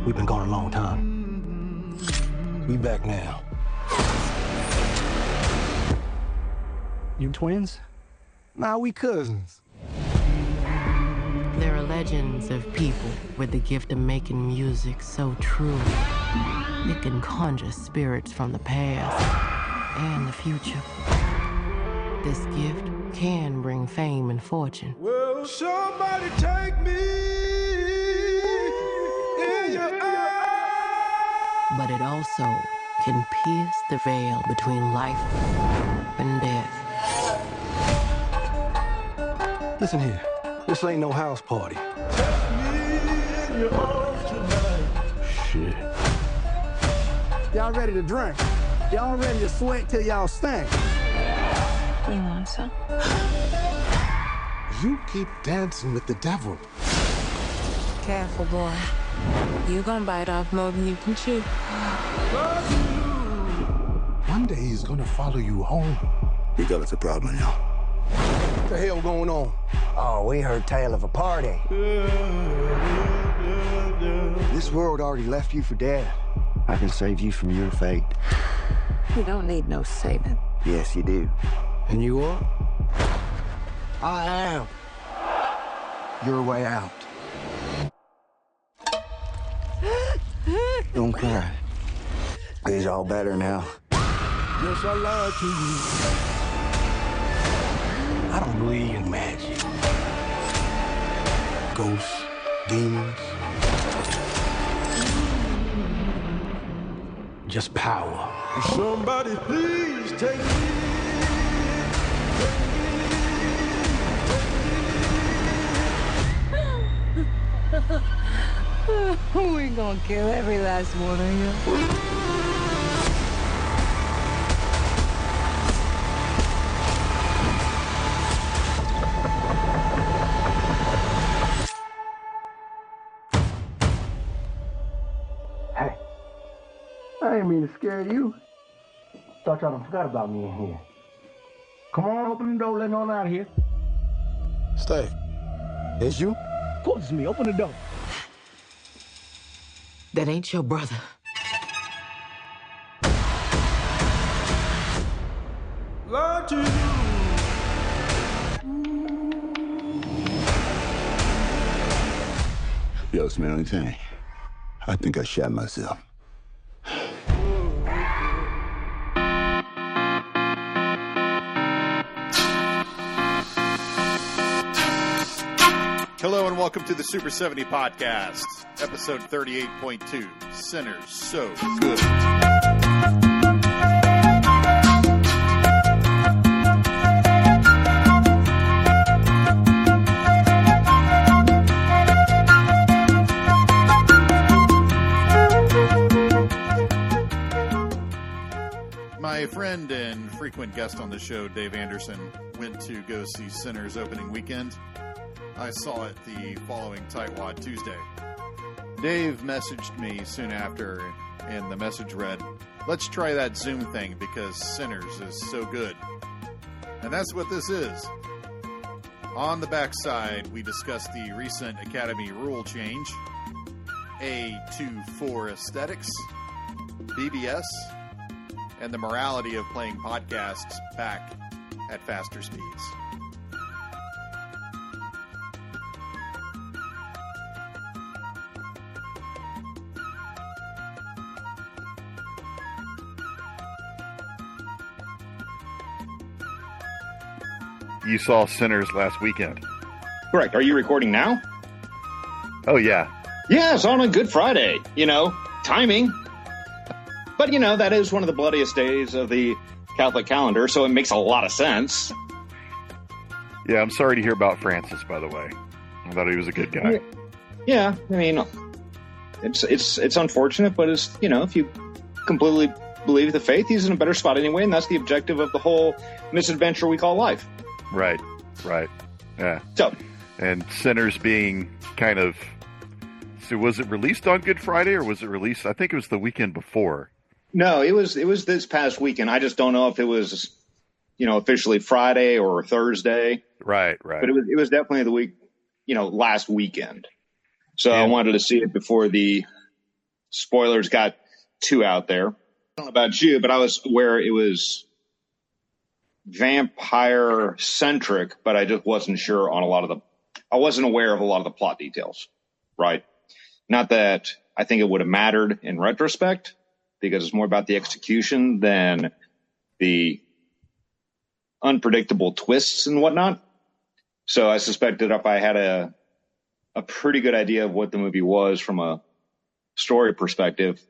We've been gone a long time. We back now. You twins? Nah, we cousins. There are legends of people with the gift of making music so true. It can conjure spirits from the past and the future. This gift can bring fame and fortune. Will somebody take me in your eyes? But it also can pierce the veil between life and death. Listen here, this ain't no house party. Take me in your arms tonight. Shit. Y'all ready to drink? Y'all ready to sweat till y'all stink? You want some? You keep dancing with the devil. Careful, boy. You gonna bite off more than you can chew. One day he's gonna follow you home. We got us a problem now. What the hell going on? Oh, we heard tale of a party. This world already left you for dead. I can save you from your fate. You don't need no saving. Yes, you do. And you are? I am. Your way out. Don't cry. It's all better now. Yes, I lied to you. I don't believe in magic. Ghosts, demons. Just power. Somebody please take me. We gonna kill every last one of you. Hey, I didn't mean to scare you. Thought y'all done forgot about me in here. Come on, open the door, let on out of here. Stay. It's you? Of course it's me, open the door. That ain't your brother. Lied to you. Yo, smell anything? I think I shot myself. Hello and welcome to the Super 70 Podcast, episode 38.2, Sinners So Good. My friend and frequent guest on the show, Dave Anderson, went to go see Sinners opening weekend. I saw it the following Tightwad Tuesday. Dave messaged me soon after, and the message read, "Let's try that Zoom thing because Sinners is so good." And that's what this is. On the backside, we discuss the recent Academy rule change, A24 aesthetics, BBS, and the morality of playing podcasts back at faster speeds. You saw Sinners last weekend. Correct. Are you recording now? Oh, yeah. Yes, on a Good Friday. You know, timing. But, you know, that is one of the bloodiest days of the Catholic calendar, so it makes a lot of sense. Yeah, I'm sorry to hear about Francis, by the way. I thought he was a good guy. Yeah, I mean, it's unfortunate, but it's, you know, if you completely believe the faith, he's in a better spot anyway, and that's the objective of the whole misadventure we call life. Right. Yeah. So, and Sinners being kind of... So was it released on Good Friday, or was it released... I think it was the weekend before. No, it was this past weekend. I just don't know if it was, you know, officially Friday or Thursday. Right. But it was definitely the week, you know, last weekend. So I wanted to see it before the spoilers got too out there. I don't know about you, but I was aware it was vampire centric, but I just wasn't sure on I wasn't aware of a lot of the plot details, right? Not that I think it would have mattered in retrospect, because it's more about the execution than the unpredictable twists and whatnot. So I suspected if I had a pretty good idea of what the movie was from a story perspective,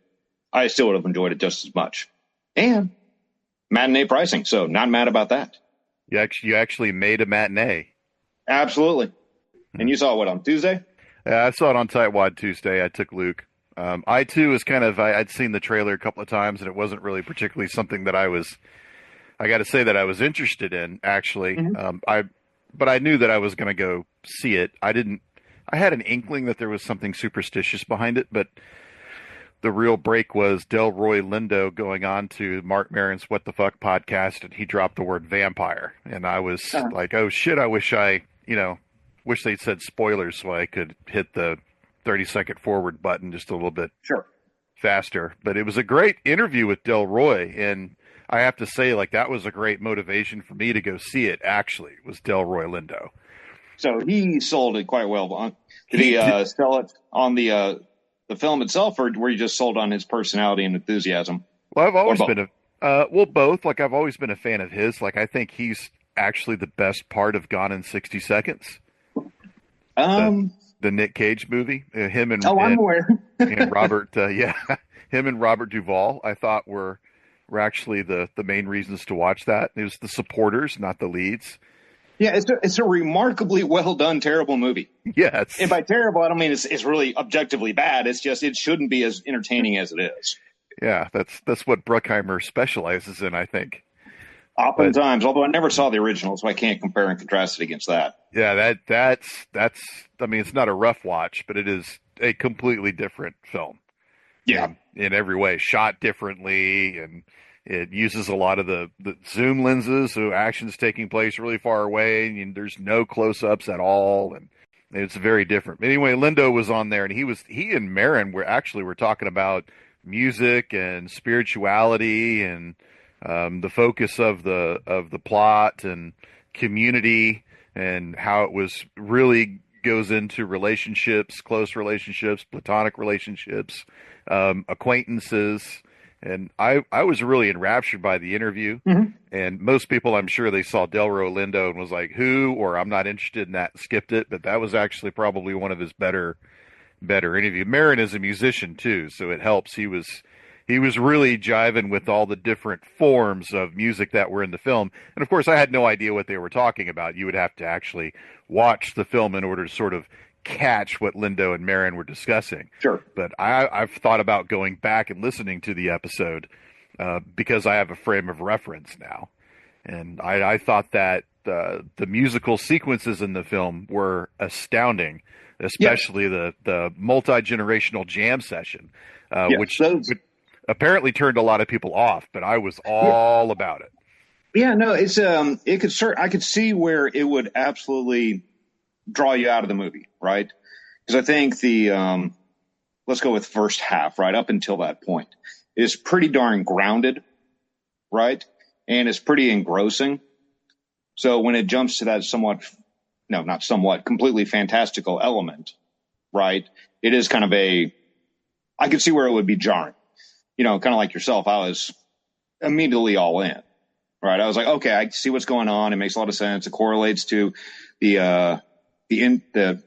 I still would have enjoyed it just as much. And matinee pricing, so not mad about that. You actually made a matinee. Absolutely. And you saw what, on Tuesday? Yeah, I saw it on Tightwad Tuesday. I took Luke. I too was I'd seen the trailer a couple of times, and it wasn't really particularly something that I got to say that I was interested in, actually. But I knew that I was going to go see it. I had an inkling that there was something superstitious behind it, but the real break was Delroy Lindo going on to Mark Maron's What the Fuck podcast, and he dropped the word vampire. And I was like, oh shit, I wish they'd said spoilers so I could hit the 30-second forward button just a little bit faster. But it was a great interview with Delroy, and I have to say, like, that was a great motivation for me to go see it, actually, was Delroy Lindo. So he sold it quite well. Did he sell it on the film itself, or were you just sold on his personality and enthusiasm? Well, I've always been both. Like, I've always been a fan of his. Like, I think he's actually the best part of Gone in 60 Seconds. The Nick Cage movie, him and I'm aware. and Robert, him and Robert Duvall, I thought were actually the main reasons to watch that. It was the supporters, not the leads. Yeah, it's a remarkably well done, terrible movie. Yes. And by terrible, I don't mean it's really objectively bad. It's just it shouldn't be as entertaining as it is. Yeah, that's what Bruckheimer specializes in, I think. Oftentimes, although I never saw the original, so I can't compare and contrast it against that. Yeah, that's. I mean, it's not a rough watch, but it is a completely different film. Yeah, in every way, shot differently, and it uses a lot of the zoom lenses, so action's taking place really far away, and there's no close-ups at all, and it's very different. Anyway, Lindo was on there, and he and Maron were talking about music and spirituality and the focus of the plot and community, and how it was really goes into relationships, close relationships, platonic relationships, acquaintances. And I was really enraptured by the interview. And most people, I'm sure, they saw Delroy Lindo and was like, who, or I'm not interested in that, skipped it. But that was actually probably one of his better interviews. Maron is a musician too, so it helps. He was really jiving with all the different forms of music that were in the film. And of course, I had no idea what they were talking about. You would have to actually watch the film in order to sort of catch what Lindo and Maron were discussing. Sure. But I've thought about going back and listening to the episode because I have a frame of reference now. And I thought that the musical sequences in the film were astounding, especially the multi-generational jam session, which apparently turned a lot of people off, but I was all about it. Yeah, no, it's I could see where it would absolutely draw you out of the movie, right? Because I think let's go with first half, right up until that point, is pretty darn grounded, right? And it's pretty engrossing. So when it jumps to that completely fantastical element, right? It is kind of I could see where it would be jarring. Kind of like yourself, I was immediately all in, right? I was like, okay, I see what's going on. It makes a lot of sense. It correlates to the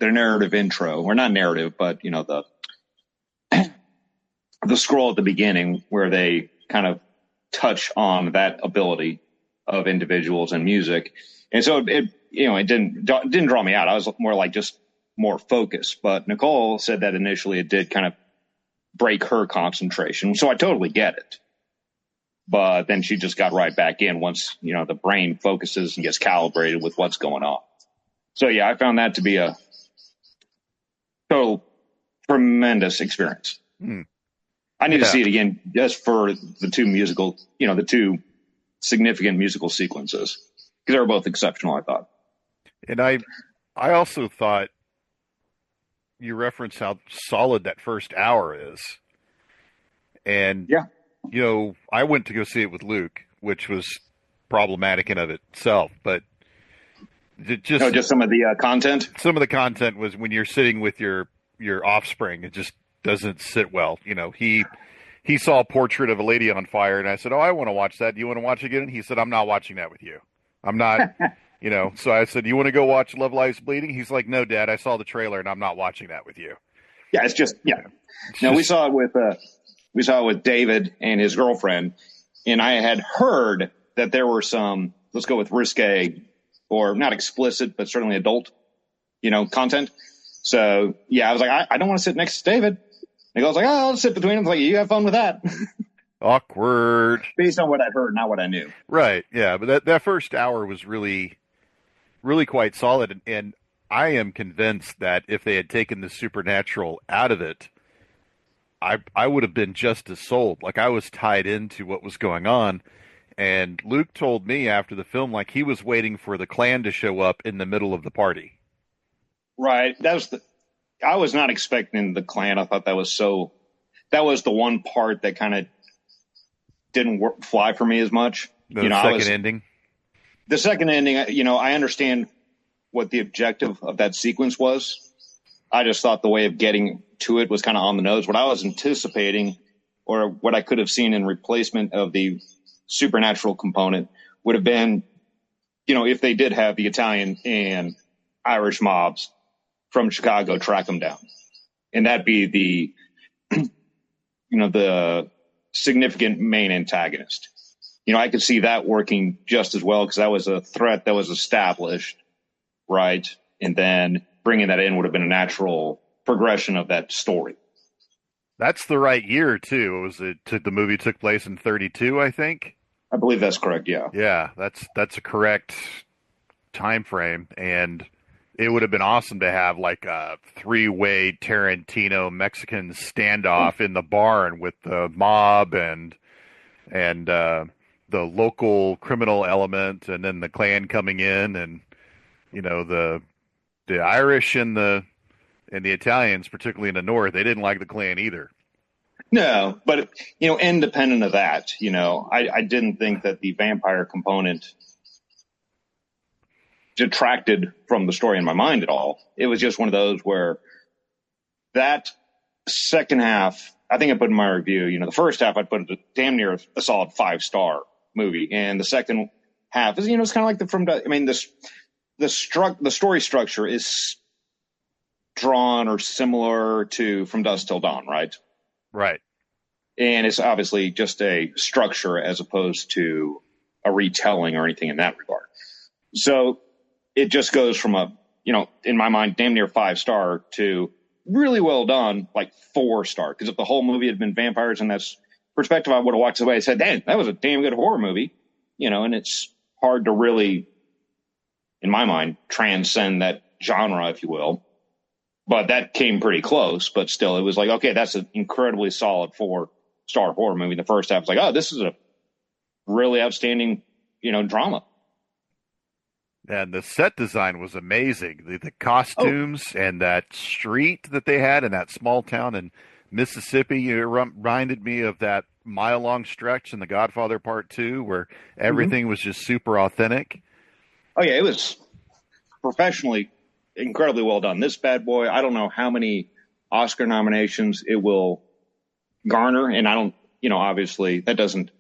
narrative intro, or not narrative, but the scroll at the beginning where they kind of touch on that ability of individuals and music. And so it didn't draw me out. I was more like just more focused, but Nicole said that initially it did kind of break her concentration. So I totally get it. But then she just got right back in once, the brain focuses and gets calibrated with what's going on. So yeah, I found that to be a total tremendous experience. I need to see it again just for the two significant musical sequences, because they were both exceptional, I thought. And I also thought, you referenced how solid that first hour is. And, Yeah. you know, I went to go see it with Luke, which was problematic in of itself, but just some of the content. Some of the content was when you're sitting with your offspring, it just doesn't sit well. You know, he saw a portrait of a lady on fire, and I said, "Oh, I want to watch that. Do you want to watch it again?" And he said, "I'm not watching that with you. I'm not." You know, so I said, "You want to go watch Love Lies Bleeding?" He's like, "No, Dad, I saw the trailer, and I'm not watching that with you." Yeah, it's just no, we saw it with David and his girlfriend, and I had heard that there were some, let's go with risque, or not explicit, but certainly adult, content. So yeah, I was like, I don't want to sit next to David. And I was like, oh, I'll sit between them. Like, you have fun with that. Awkward. Based on what I'd heard, not what I knew. Right. Yeah. But that first hour was really, really quite solid. And I am convinced that if they had taken the supernatural out of it, I would have been just as sold. Like, I was tied into what was going on. And Luke told me after the film, like, he was waiting for the Klan to show up in the middle of the party. Right. I was not expecting the Klan. I thought that was the one part that kind of didn't fly for me as much. The second ending? The second ending, I understand what the objective of that sequence was. I just thought the way of getting to it was kind of on the nose. What I was anticipating, or what I could have seen in replacement of the supernatural component, would have been, if they did have the Italian and Irish mobs from Chicago track them down. And that'd be the significant main antagonist. I could see that working just as well, because that was a threat that was established, right? And then bringing that in would have been a natural progression of that story. That's the right year, too. The movie took place in 1932, I think? I believe that's correct, yeah. Yeah, that's a correct time frame. And it would have been awesome to have like a 3-way Tarantino Mexican standoff in the barn with the mob and the local criminal element, and then the Klan coming in, and the Irish and the Italians, particularly in the North, they didn't like the Klan either. No, but independent of that, I didn't think that the vampire component detracted from the story in my mind at all. It was just one of those where that second half, I think I put in my review, the first half I'd put it damn near a solid 5-star movie, and the second half is, it's kind of like the story structure is drawn or similar to From Dusk Till Dawn, right? Right. And it's obviously just a structure as opposed to a retelling or anything in that regard. So it just goes from in my mind, damn near 5-star to really well done, like 4-star. Because if the whole movie had been vampires in that perspective, I would have walked away and said, "Damn, that was a damn good horror movie." And it's hard to really, in my mind, transcend that genre, if you will. But that came pretty close. But still, it was like, okay, that's an incredibly solid 4-star horror movie. The first half was like, oh, this is a really outstanding, drama. And the set design was amazing. The costumes and that street that they had in that small town in Mississippi, it reminded me of that mile-long stretch in The Godfather Part 2, where everything was just super authentic. Oh, yeah, it was professionally incredibly well done. This bad boy, I don't know how many Oscar nominations it will garner, and I don't, obviously that doesn't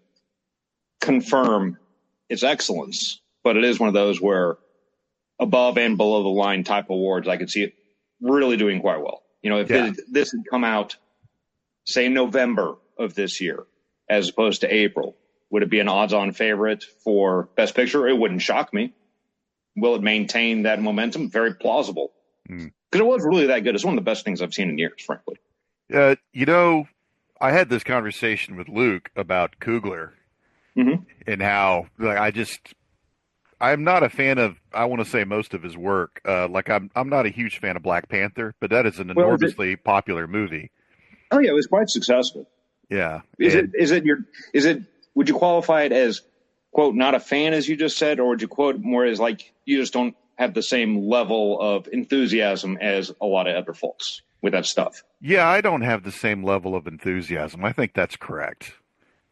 confirm its excellence, but it is one of those where above and below the line type awards, I could see it really doing quite well. If this had come out, say, November of this year, as opposed to April, would it be an odds-on favorite for Best Picture? It wouldn't shock me. Will it maintain that momentum? Very plausible. Because it was really that good. It's one of the best things I've seen in years, frankly. I had this conversation with Luke about Coogler and how I'm not a fan of, I want to say, most of his work. I'm not a huge fan of Black Panther, but that is an enormously popular movie. Oh yeah, it was quite successful. Yeah. Would you qualify it as, quote, not a fan, as you just said, or would you quote more as like you just don't have the same level of enthusiasm as a lot of other folks? with that stuff. Yeah, I don't have the same level of enthusiasm. I think that's correct.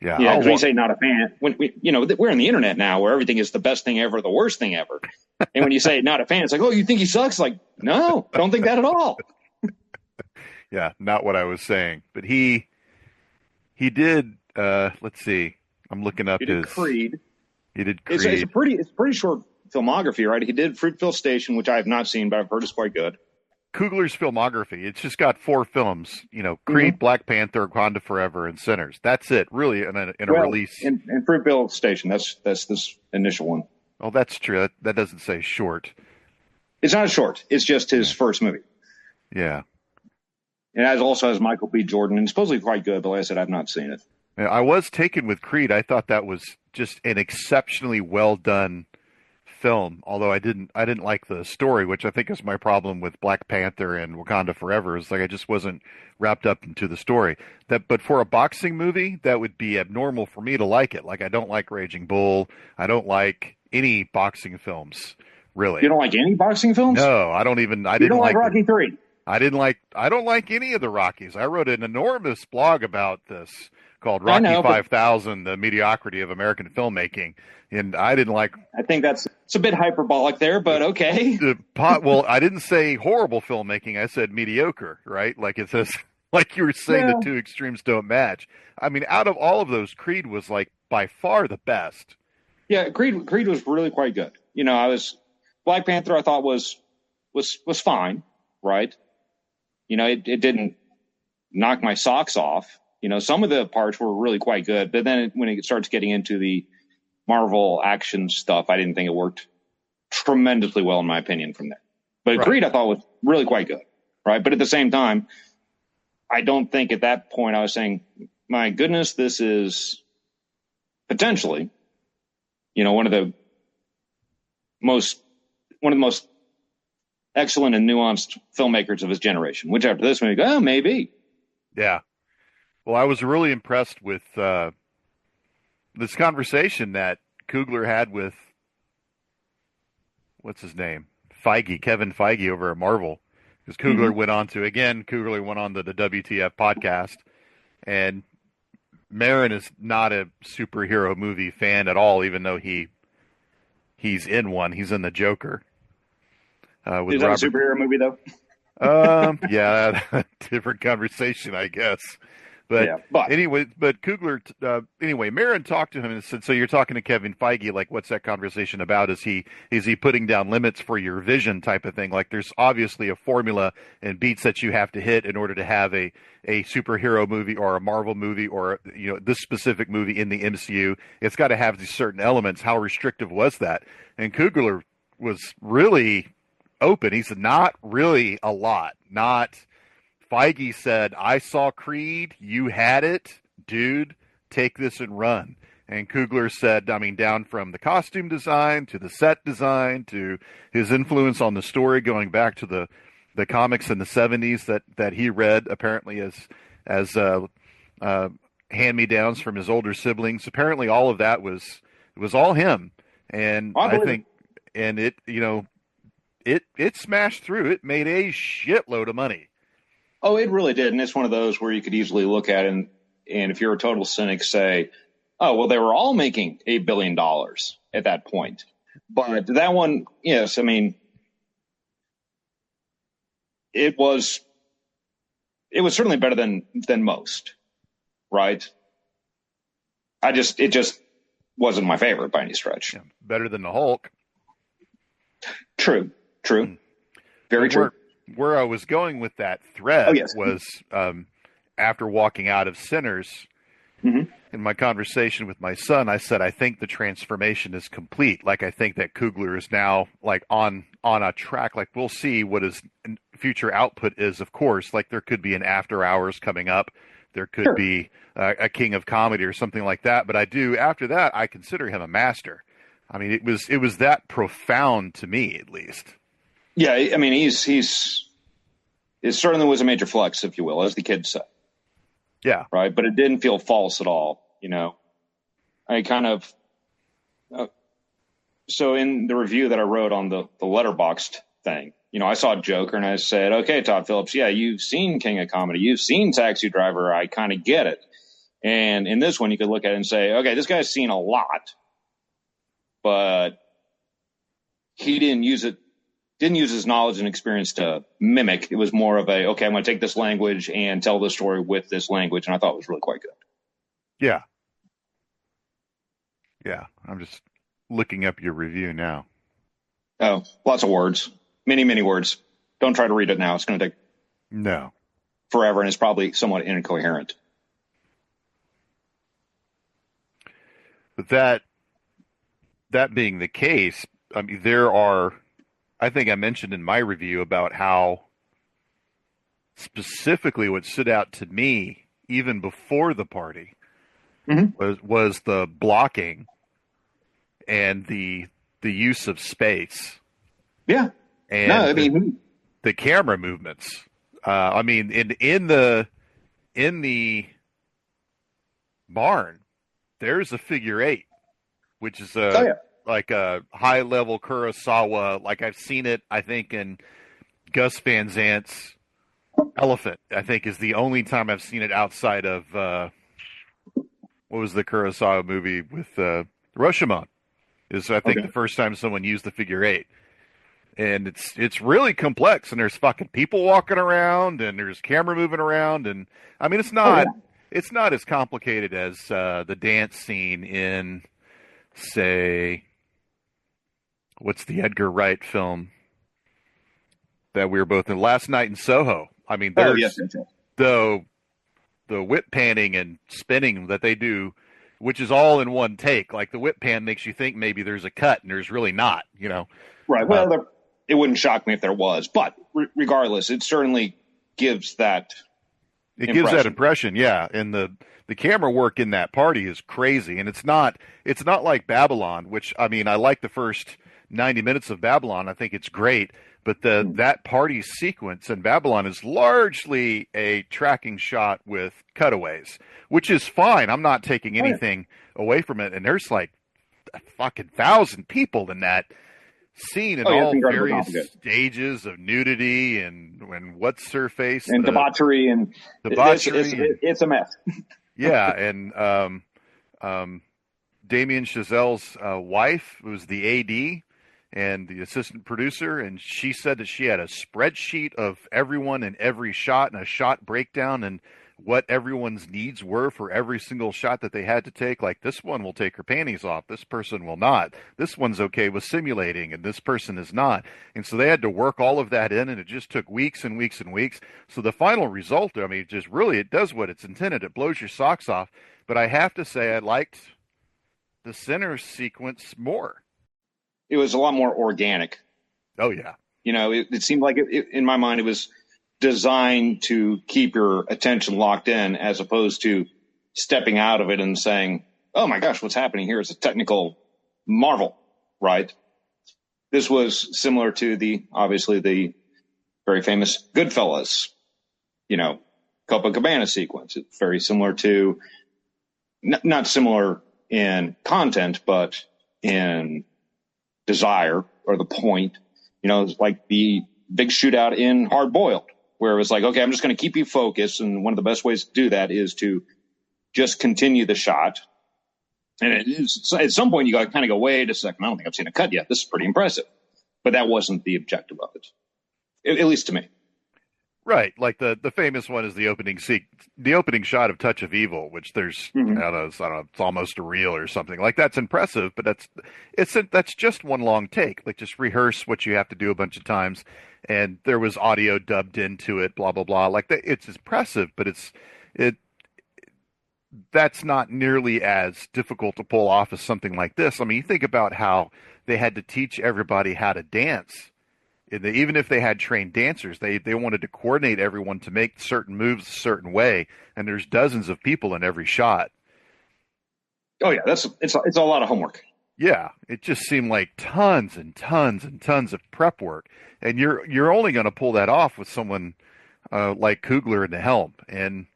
Yeah, Yeah, because when you say not a fan, we're in the internet now where everything is the best thing ever, the worst thing ever. And when you say not a fan, it's like, oh, you think he sucks? Like, no, I don't think that at all. Yeah, not what I was saying. But he did. Let's see. I'm looking up his Creed. He did Creed. It's a pretty short filmography, right? He did Fruitvale Station, which I have not seen, but I've heard is quite good. Coogler's filmography. It's just got 4 films. Creed, Black Panther, Wakanda Forever, and Sinners. That's it, really, in a release. In Fruitvale Station, that's this initial one. Oh, that's true. That doesn't say short. It's not a short. It's just his first movie. Yeah. It also has Michael B. Jordan, and supposedly quite good, but like I said, I've not seen it. Yeah, I was taken with Creed. I thought that was just an exceptionally well done film, although I didn't like the story, which I think is my problem with Black Panther and Wakanda Forever. Is like I just wasn't wrapped up into the story. But for a boxing movie, that would be abnormal for me to like it. Like I don't like Raging Bull. I don't like any boxing films, really. You don't like any boxing films? No, I don't even. I didn't like Rocky 3. I don't like any of the Rockies. I wrote an enormous blog about this called Rocky 5000, The Mediocrity of American Filmmaking. And I didn't like... I think it's a bit hyperbolic there, but okay. Well, I didn't say horrible filmmaking. I said mediocre, right? Like it says, like you were saying, the two extremes don't match. I mean, out of all of those, Creed was like by far the best. Yeah, Creed was really quite good. Black Panther I thought was fine, right? It didn't knock my socks off. Some of the parts were really quite good, but then when it starts getting into the Marvel action stuff, I didn't think it worked tremendously well, in my opinion, from there. But Creed, I thought, was really quite good, right? But at the same time, I don't think at that point I was saying, my goodness, this is potentially, one of the most excellent and nuanced filmmakers of his generation, which after this, maybe, maybe. Yeah. Well, I was really impressed with this conversation that Coogler had with, what's his name? Kevin Feige over at Marvel. Because Coogler went on to the WTF podcast. And Marin is not a superhero movie fan at all, even though he's in one. He's in The Joker. Is that a superhero movie, though? Yeah, different conversation, I guess. But anyway, Coogler, Marin talked to him and said, so you're talking to Kevin Feige, like, what's that conversation about? Is he putting down limits for your vision type of thing? Like, there's obviously a formula and beats that you have to hit in order to have a superhero movie or a Marvel movie or, this specific movie in the MCU. It's got to have these certain elements. How restrictive was that? And Coogler was really open. He said, not really a lot. Feige said, I saw Creed, you had it, dude, take this and run. And Coogler said, down from the costume design to the set design to his influence on the story going back to the comics in the 70s that he read apparently as hand-me-downs from his older siblings. Apparently all of that was all him. And I think, and it, it smashed through. It made a shitload of money. Oh, it really did. And it's one of those where you could easily look at it and if you're a total cynic, say, oh, well, they were all making $8 billion at that point. But that one, yes, it was certainly better than most, right? It just wasn't my favorite by any stretch. Yeah, better than the Hulk. True. Very true. Where I was going with that thread was after walking out of Sinners, in my conversation with my son, I said, I think the transformation is complete. Like, I think that Coogler is now like on a track. Like, we'll see what his future output is, of course. Like, there could be an After Hours coming up. There could be a King of Comedy or something like that. But after that, I consider him a master. It was that profound to me, at least. Yeah, it certainly was a major flex, if you will, as the kids say. Yeah. Right, but it didn't feel false at all, I kind of... so in the review that I wrote on the Letterbxd thing, I saw Joker and I said, okay, Todd Phillips, yeah, you've seen King of Comedy. You've seen Taxi Driver. I kind of get it. And in this one, you could look at it and say, okay, this guy's seen a lot, but he didn't use his knowledge and experience to mimic. It was more of a, okay, I'm going to take this language and tell the story with this language. And I thought it was really quite good. Yeah. Yeah. I'm just looking up your review now. Oh, lots of words. Many, many words. Don't try to read it now. It's going to take forever, and it's probably somewhat incoherent. But that being the case, I mean, I think I mentioned in my review about how specifically what stood out to me even before the party was the blocking and the use of space. Yeah. And the camera movements. I mean, in the barn, there's a figure 8, which is like a high level Kurosawa. Like I've seen it, I think, in Gus Van Zant's Elephant. I think is the only time I've seen it outside of what was the Kurosawa movie with Rashomon? Is I think the first time someone used the figure 8. And it's really complex, and there's fucking people walking around, and there's camera moving around, and I mean it's not as complicated as the dance scene in, say, what's the Edgar Wright film that we were both in, Last Night in Soho. I mean, there's the whip panning and spinning that they do, which is all in one take. Like the whip pan makes you think maybe there's a cut, and there's really not. Right. Well, it wouldn't shock me if there was, but regardless, it certainly gives that. It gives that impression, yeah. And the camera work in that party is crazy, and it's not like Babylon, which I mean, I like the first 90 minutes of Babylon. I think it's great, but that party sequence in Babylon is largely a tracking shot with cutaways, which is fine. I'm not taking anything away from it, and there's like a fucking 1,000 people in that scene in all various stages of nudity and what's her face and debauchery and it's a mess. Yeah, and Damien Chazelle's wife was the AD and the assistant producer, and she said that she had a spreadsheet of everyone in every shot and a shot breakdown and what everyone's needs were for every single shot that they had to take. Like, this one will take her panties off, this person will not. This one's okay with simulating, and this person is not. And so they had to work all of that in, and it just took weeks and weeks and weeks. So the final result, I mean, just really, it does what it's intended. It blows your socks off. But I have to say, I liked the center sequence more. It was a lot more organic. Oh, yeah. It seemed like, in my mind, it was designed to keep your attention locked in, as opposed to stepping out of it and saying, oh my gosh, what's happening here is a technical marvel, right? This was similar to obviously the very famous Goodfellas, Copacabana sequence. It's very similar to, not similar in content, but in desire or the point, it's like the big shootout in Hard Boiled, where it was like, okay, I'm just going to keep you focused. And one of the best ways to do that is to just continue the shot. And at some point, you got to kind of go, wait a second, I don't think I've seen a cut yet. This is pretty impressive. But that wasn't the objective of it, at least to me. Right. Like the famous one is the opening shot of Touch of Evil, which there's, I don't know, it's almost a reel or something. Like, that's impressive, but that's just one long take. Like, just rehearse what you have to do a bunch of times. And there was audio dubbed into it, blah, blah, blah. Like, it's impressive, but that's not nearly as difficult to pull off as something like this. I mean, you think about how they had to teach everybody how to dance. Even if they had trained dancers, they wanted to coordinate everyone to make certain moves a certain way, and there's dozens of people in every shot. Oh yeah, it's a lot of homework. Yeah, it just seemed like tons and tons and tons of prep work, and you're only going to pull that off with someone like Coogler in the helm. And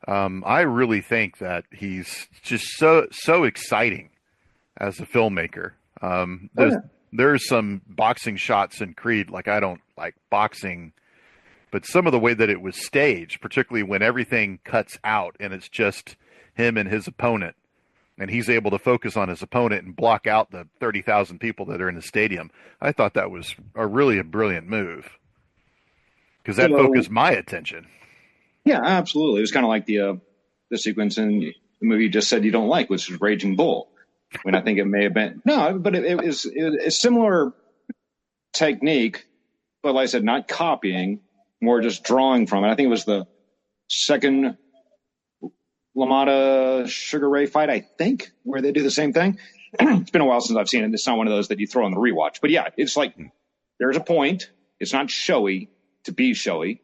I really think that he's just so exciting as a filmmaker. there's some boxing shots in Creed, like I don't like boxing, but some of the way that it was staged, particularly when everything cuts out and it's just him and his opponent, and he's able to focus on his opponent and block out the 30,000 people that are in the stadium. I thought that was a brilliant move, because that focused my attention. Yeah, absolutely. It was kind of like the sequence in the movie you just said you don't like, which is Raging Bull. When I think it may have been but it was a similar technique, but like I said, not copying, more just drawing from it. I think it was the second LaMotta Sugar Ray fight, I think, where they do the same thing. It's been a while since I've seen it. It's not one of those that you throw on the rewatch, but yeah, it's like there's a point. It's not showy to be showy.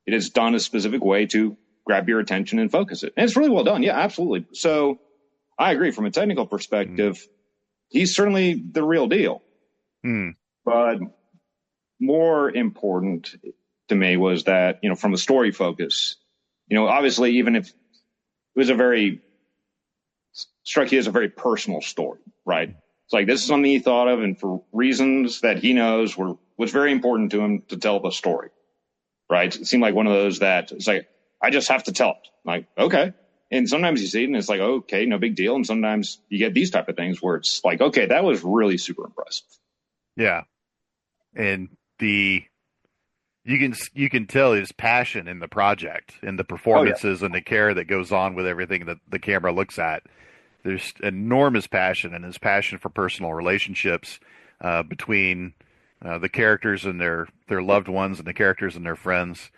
It is done a specific way to grab your attention and focus it. And it's really well done. Yeah, absolutely. So I agree. From a technical perspective, he's certainly the real deal. But more important to me was that, from a story focus, obviously, even if it was struck you as a very personal story, right? It's like, this is something he thought of, and for reasons that he knows was very important to him to tell the story, right? It seemed like one of those that it's like, I just have to tell it. Like, okay. And sometimes you see it and it's like, okay, no big deal. And sometimes you get these type of things where it's like, okay, that was really super impressive. Yeah. And you can tell his passion in the project, in the performances and the care that goes on with everything that the camera looks at. There's enormous passion, and his passion for personal relationships between the characters and their loved ones and the characters and their friends.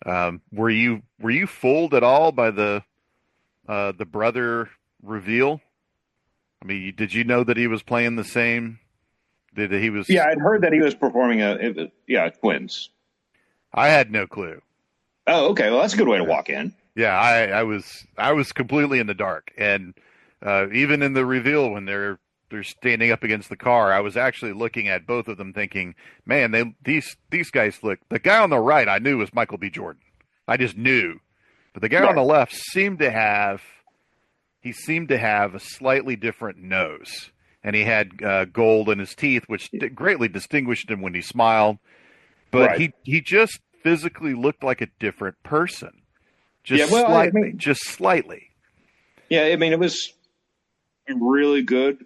Were you fooled at all by the brother reveal? I mean, did you know that he was playing the same? Yeah, I'd heard that he was performing twins. I had no clue. Oh, okay. Well, that's a good way to walk in. Yeah, I was completely in the dark, and even in the reveal when they're standing up against the car, I was actually looking at both of them, thinking, "Man, these guys look." The guy on the right, I knew was Michael B. Jordan. I just knew, but the guy on the left seemed to have a slightly different nose, and he had gold in his teeth, which greatly distinguished him when he smiled. But he just physically looked like a different person, just slightly. Yeah, I mean, it was a really good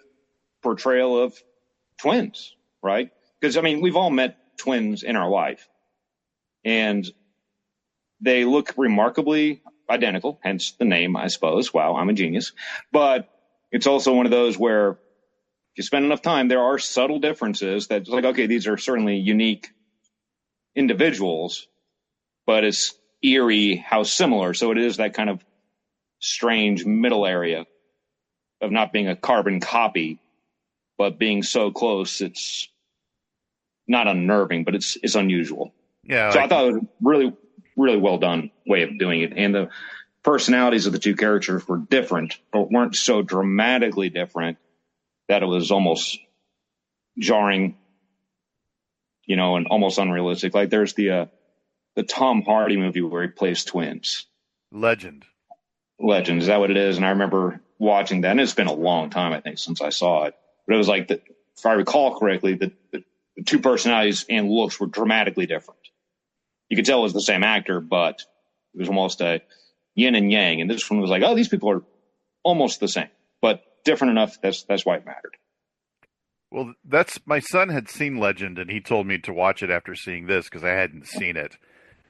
portrayal of twins, right? Because, I mean, we've all met twins in our life, and they look remarkably identical, hence the name, I suppose. Wow, I'm a genius. But it's also one of those where if you spend enough time, there are subtle differences that's like, okay, these are certainly unique individuals, but it's eerie how similar. So it is that kind of strange middle area of not being a carbon copy, but being so close, it's not unnerving, but it's unusual. Yeah. So I thought it was really, really well done way of doing it. And the personalities of the two characters were different, but weren't so dramatically different that it was almost jarring, and almost unrealistic. Like there's the Tom Hardy movie where he plays twins. Legend. Is that what it is? And I remember watching that, and it's been a long time, I think, since I saw it. But it was like, if I recall correctly, the two personalities and looks were dramatically different. You could tell it was the same actor, but it was almost a yin and yang. And this one was like, oh, these people are almost the same, but different enough. That's why it mattered. Well, my son had seen Legend, and he told me to watch it after seeing this because I hadn't seen it.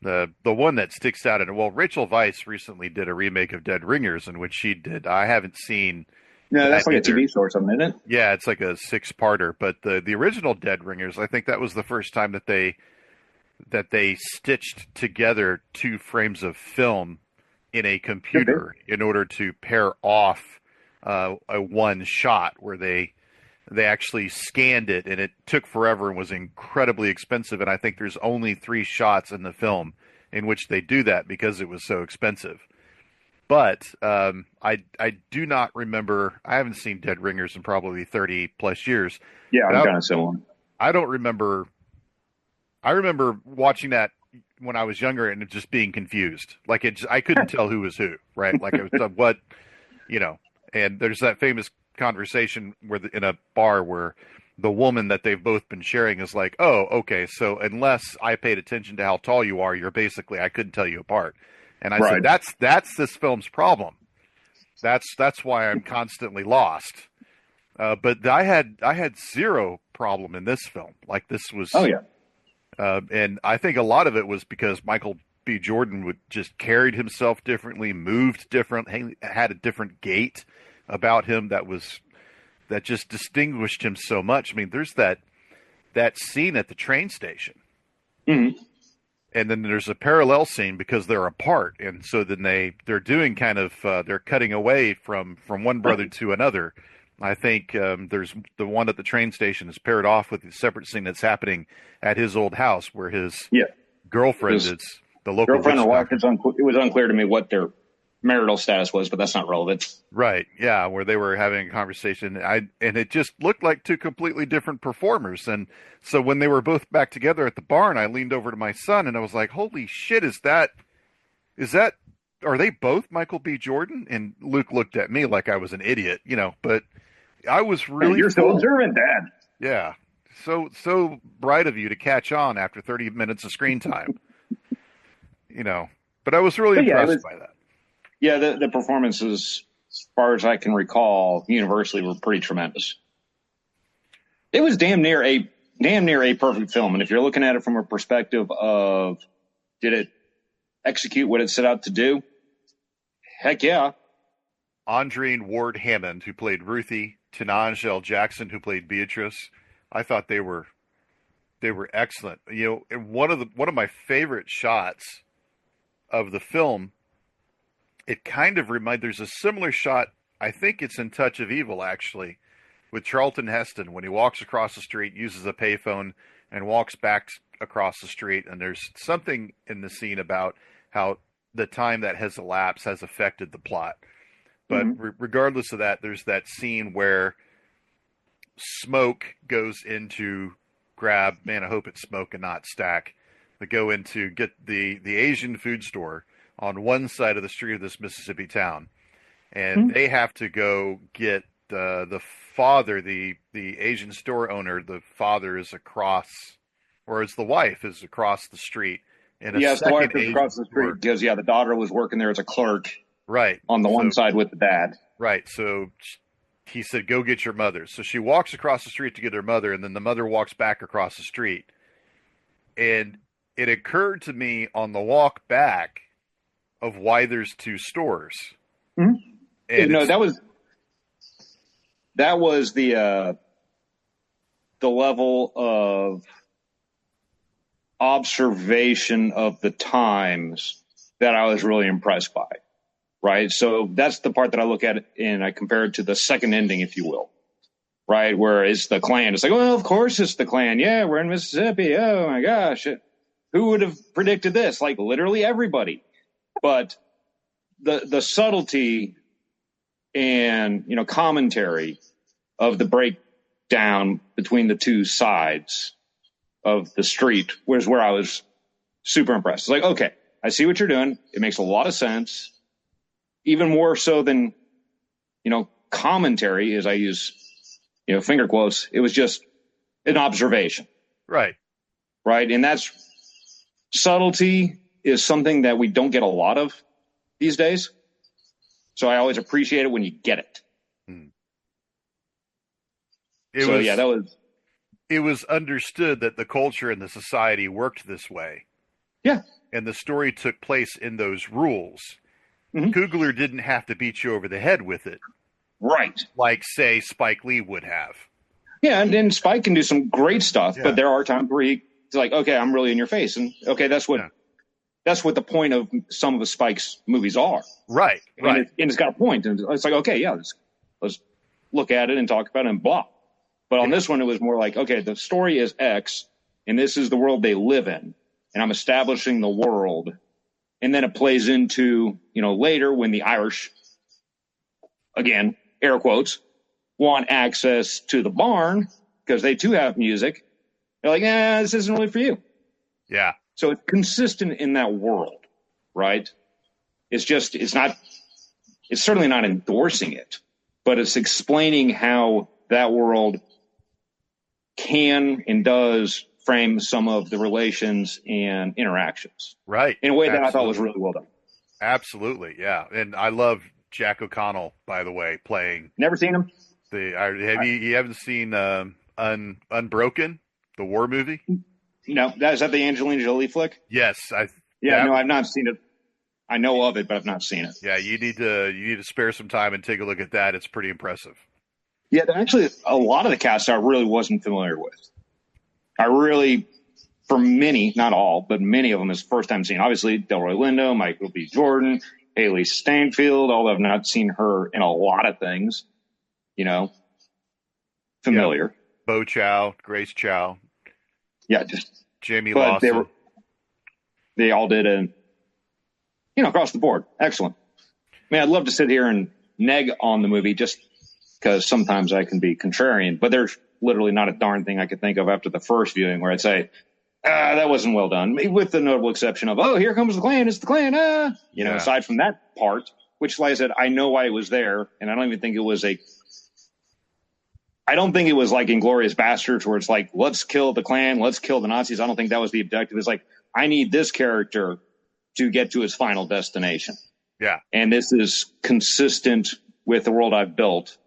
The one that sticks out, Rachel Weisz recently did a remake of Dead Ringers, in which she did. I haven't seen. No, that's like either. A TV show or something, isn't it? Yeah, it's like a 6-parter. But the original Dead Ringers, I think that was the first time that they stitched together 2 frames of film in a computer in order to pair off a one shot where they actually scanned it, and it took forever and was incredibly expensive. And I think there's only 3 shots in the film in which they do that because it was so expensive. But I do not remember. I haven't seen Dead Ringers in probably 30 plus years. Yeah, I'm kind of similar. I don't remember. I remember watching that when I was younger and just being confused. Like I couldn't tell who was who, right? Like it was what, And there's that famous conversation in a bar where the woman that they've both been sharing is like, oh, okay, so unless I paid attention to how tall you are, you're basically, I couldn't tell you apart. And I said, that's this film's problem. That's why I'm constantly lost. But I had zero problem in this film. Like, this was, and I think a lot of it was because Michael B. Jordan would just carried himself differently, moved different, had a different gait about him that just distinguished him so much. I mean, there's that scene at the train station. Mm-hmm. And then there's a parallel scene because they're apart. And so then they're doing kind of, they're cutting away from one brother to another. I think there's the one at the train station is paired off with a separate scene that's happening at his old house where his girlfriend is the local girlfriend or wife. It was unclear to me what their marital status was, but that's not relevant. Right. Yeah. Where they were having a conversation. And it just looked like two completely different performers. And so when they were both back together at the barn, I leaned over to my son and I was like, holy shit, are they both Michael B. Jordan? And Luke looked at me like I was an idiot, but I was really, you're so observant, Dad. Yeah. So bright of you to catch on after 30 minutes of screen time, but I was really impressed by that. Yeah, the performances, as far as I can recall, universally were pretty tremendous. It was damn near a perfect film. And if you're looking at it from a perspective of, did it execute what it set out to do? Heck yeah. Andreen Ward Hammond, who played Ruthie, Tanaj L. Jackson, who played Beatrice, I thought they were excellent. And one of my favorite shots of the film, it kind of there's a similar shot, I think it's in Touch of Evil, actually, with Charlton Heston when he walks across the street, uses a payphone, and walks back across the street. And there's something in the scene about how the time that has elapsed has affected the plot. But regardless of that, there's that scene where Smoke goes into grab, man, I hope it's Smoke and not Stack, to go in to get the Asian food store on one side of the street of this Mississippi town. And they have to go get the father, the Asian store owner. The father is across, or it's the wife is across the street. Yes, the wife is across the street because, the daughter was working there as a clerk. Right. On the one side with the dad. Right. So he said, go get your mother. So she walks across the street to get her mother, and then the mother walks back across the street. And it occurred to me on the walk back of why there's two stores. Mm-hmm. And that was the level of observation of the times that I was really impressed by. Right. So that's the part that I look at and I compare it to the second ending, if you will. Right. Where it's the Klan. It's like, well, of course it's the Klan. Yeah, we're in Mississippi. Oh, my gosh. Who would have predicted this? Like literally everybody. But the subtlety and, commentary of the breakdown between the two sides of the street was where I was super impressed. It's like, okay, I see what you're doing. It makes a lot of sense. Even more so than, commentary, as I use, finger quotes. It was just an observation. Right. Right. And that's subtlety is something that we don't get a lot of these days. So I always appreciate it when you get it. It was understood that the culture and the society worked this way. Yeah. And the story took place in those rules. Mm-hmm. Kugler didn't have to beat you over the head with it. Right. Like, say, Spike Lee would have. Yeah, and Spike can do some great stuff, but there are times where he's like, okay, I'm really in your face. And, okay, that's what the point of some of Spike's movies are. Right, and it's got a point. And it's like, okay, yeah, let's look at it and talk about it and blah. But on this one, it was more like, okay, the story is X, and this is the world they live in. And I'm establishing the world. And then it plays into, later when the Irish, again, air quotes, want access to the barn because they too have music. They're like, this isn't really for you. Yeah. So it's consistent in that world, right? It's certainly not endorsing it, but it's explaining how that world can and does frame some of the relations and interactions. Right. In a way that Absolutely. I thought was really well done. Absolutely. Yeah. And I love Jack O'Connell, by the way, playing. Never seen him. You haven't seen Unbroken, the war movie? No, is that the Angelina Jolie flick? Yes. No, I've not seen it. I know of it, but I've not seen it. Yeah, you need to spare some time and take a look at that. It's pretty impressive. Yeah, actually, a lot of the cast I really wasn't familiar with. For many, not all, but many of them is first time seeing. Obviously, Delroy Lindo, Michael B. Jordan, Haley Steinfeld, although I've not seen her in a lot of things. Familiar. Yeah. Bo Chow, Grace Chow. Yeah, just Jamie Lawson. They all did, across the board. Excellent. I'd love to sit here and neg on the movie just because sometimes I can be contrarian, but there's literally not a darn thing I could think of after the first viewing where I'd say, that wasn't well done, with the notable exception of, oh, here comes the Klan, it's the Klan, Aside from that part, which, like I said, I know why it was there, and I don't even think it was I don't think it was like Inglourious Basterds where it's like, let's kill the Klan, let's kill the Nazis. I don't think that was the objective. It's like, I need this character to get to his final destination. Yeah. And this is consistent with the world I've built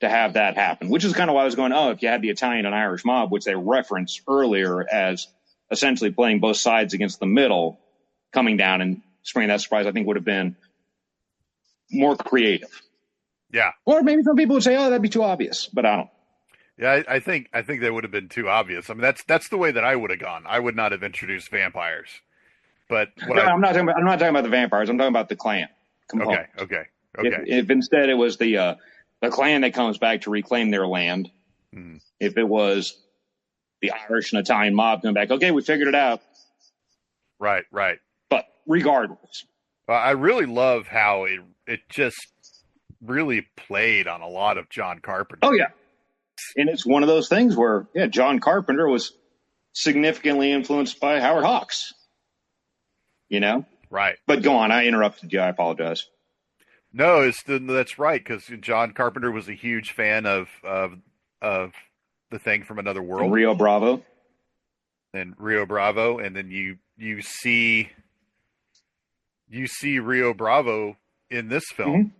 to have that happen, which is kind of why I was going, if you had the Italian and Irish mob, which they referenced earlier as essentially playing both sides against the middle, coming down and springing that surprise, I think would have been more creative. Yeah. Or maybe some people would say, that'd be too obvious, but I don't. Yeah, I think that would have been too obvious. I mean, that's the way that I would have gone. I would not have introduced vampires. But I'm not talking about the vampires. I'm talking about the Klan component. Okay. If instead it was the Klan that comes back to reclaim their land, if it was the Irish and Italian mob coming back, okay, we figured it out. Right. But regardless, I really love how it just really played on a lot of John Carpenter. Oh yeah, and it's one of those things where John Carpenter was significantly influenced by Howard Hawks. Right. But go on, I interrupted you. I apologize. No, that's right, because John Carpenter was a huge fan of The Thing from Another World, and Rio Bravo, and then you see Rio Bravo in this film,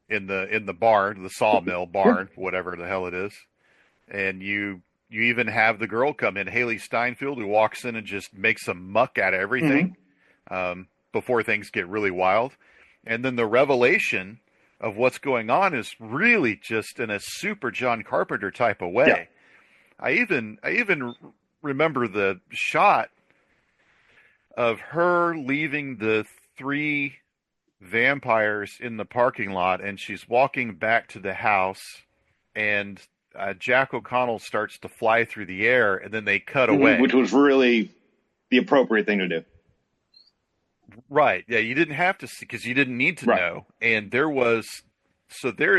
in the barn, the sawmill barn, whatever the hell it is, and you even have the girl come in, Haley Steinfeld, who walks in and just makes a muck out of everything before things get really wild. And then the revelation of what's going on is really just in a super John Carpenter type of way. Yeah. I even remember the shot of her leaving the 3 vampires in the parking lot, and she's walking back to the house, and Jack O'Connell starts to fly through the air, and then they cut away. Which was really the appropriate thing to do. Right. Yeah, you didn't have to see because you didn't need to know. And there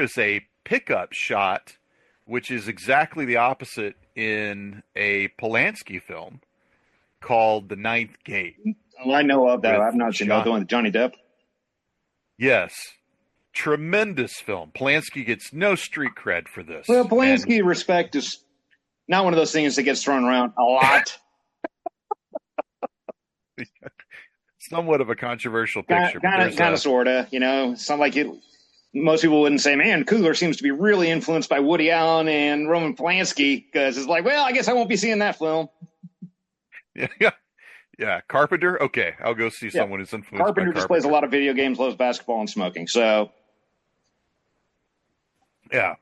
is a pickup shot, which is exactly the opposite in a Polanski film called The Ninth Gate. Oh, I know of that. I've not seen the one with Johnny Depp. Yes. Tremendous film. Polanski gets no street cred for this. Well, Polanski respect is not one of those things that gets thrown around a lot. Somewhat of a controversial picture. Kind of, sort of. It's not like it. Most people wouldn't say, man, Coogler seems to be really influenced by Woody Allen and Roman Polanski, because it's like, well, I guess I won't be seeing that film. Yeah. Carpenter? Okay, I'll go see someone who's influenced by Carpenter. Just plays a lot of video games, loves basketball, and smoking, so. Yeah.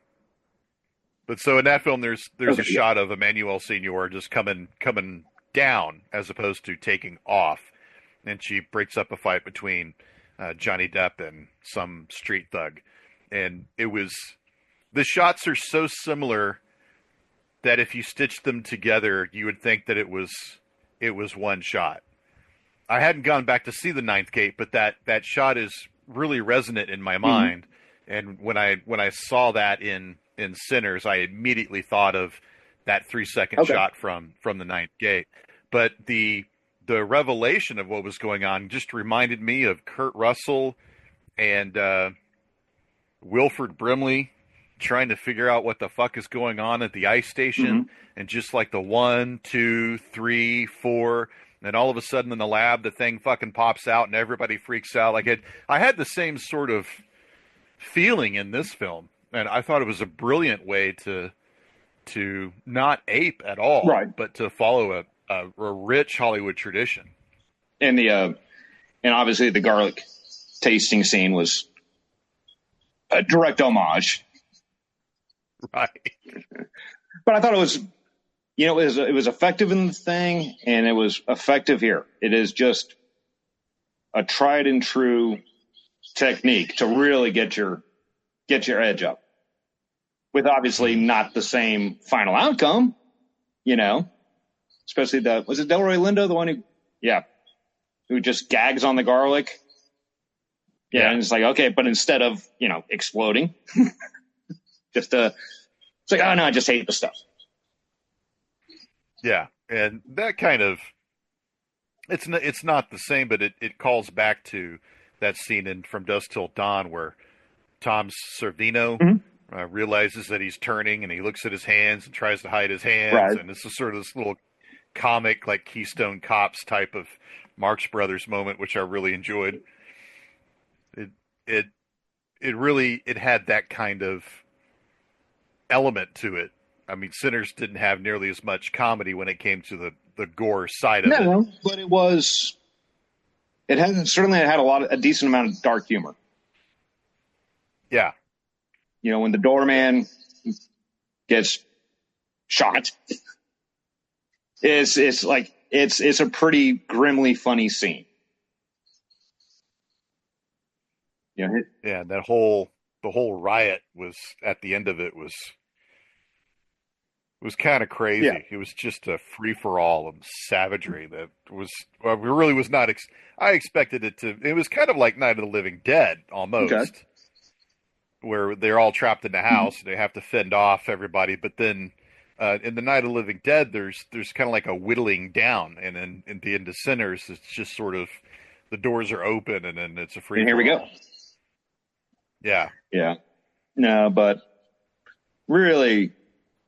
But so in that film, there's a shot of Emmanuel Senior just coming down as opposed to taking off. And she breaks up a fight between Johnny Depp and some street thug. And the shots are so similar that if you stitched them together, you would think that it was one shot. I hadn't gone back to see The Ninth Gate, but that shot is really resonant in my mind. And when I saw that in Sinners, I immediately thought of that 3-second shot from The Ninth Gate. But the revelation of what was going on just reminded me of Kurt Russell and Wilford Brimley trying to figure out what the fuck is going on at the ice station, and just like the 1, 2, 3, 4, and all of a sudden in the lab the thing fucking pops out and everybody freaks out. Like I had the same sort of feeling in this film, and I thought it was a brilliant way to not ape at all, right, but to follow a rich Hollywood tradition. And and obviously the garlic tasting scene was a direct homage, right? But I thought it was, it was effective in the thing, and it was effective here. It is just a tried and true technique to really get your edge up, with obviously not the same final outcome, especially was it Delroy Lindo, the one who just gags on the garlic. Yeah. And it's like, okay, but instead of, exploding, it's like, oh no, I just hate the stuff. Yeah. And that kind of, it's not the same, but it calls back to that scene in From Dusk Till Dawn where Tom Savino realizes that he's turning, and he looks at his hands and tries to hide his hands. Right. And this is sort of this little comic, like Keystone Cops type of Marx Brothers moment, which I really enjoyed. It really had that kind of element to it. I mean, Sinners didn't have nearly as much comedy when it came to the gore side of it. No, but it certainly had a decent amount of dark humor. Yeah. When the doorman gets shot, it's like it's a pretty grimly funny scene. Yeah, the whole riot was at the end of it was kind of crazy. Yeah. It was just a free for all of savagery that really was not. I expected it to. It was kind of like Night of the Living Dead almost, where they're all trapped in the house and they have to fend off everybody. But then in the Night of the Living Dead, there's kind of like a whittling down, and then in the end of Sinners, it's just sort of the doors are open and then it's a free. And here we go. Yeah. Yeah. No, but really,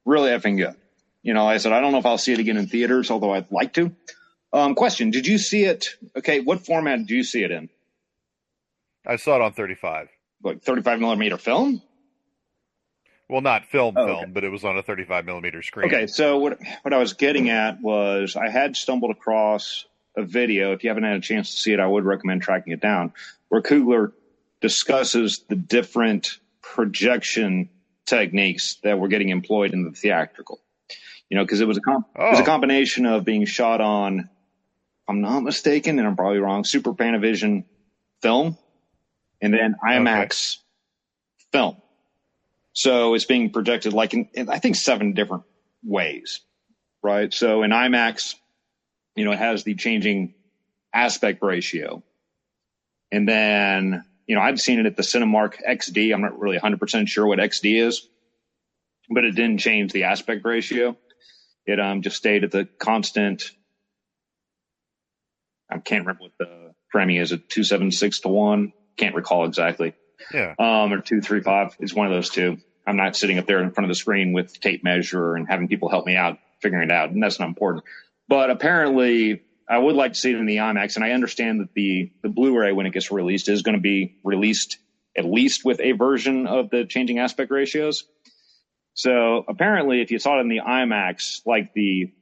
really effing good. Like I said, I don't know if I'll see it again in theaters, although I'd like to. Question, did you see it? Okay, what format did you see it in? I saw it on 35. Like 35 millimeter film? Well, not film, okay. But it was on a 35 millimeter screen. Okay, so what I was getting at was I had stumbled across a video. If you haven't had a chance to see it, I would recommend tracking it down, where Coogler discusses the different projection techniques that were getting employed in the theatrical. Because it was a combination of being shot on, if I'm not mistaken, and I'm probably wrong, Super Panavision film, and then IMAX film. So it's being projected like in I think 7 different ways, right? So in IMAX, it has the changing aspect ratio, and then I'd seen it at the Cinemark XD. I'm not really 100% sure what XD is, but it didn't change the aspect ratio. It just stayed at the constant. I can't remember what the framing is. At 276-1. Can't recall exactly. Yeah. Or 235. It's one of those two. I'm not sitting up there in front of the screen with tape measure and having people help me out figuring it out, and that's not important. But apparently, I would like to see it in the IMAX, and I understand that the Blu-ray, when it gets released, is going to be released at least with a version of the changing aspect ratios. So apparently, if you saw it in the IMAX, like the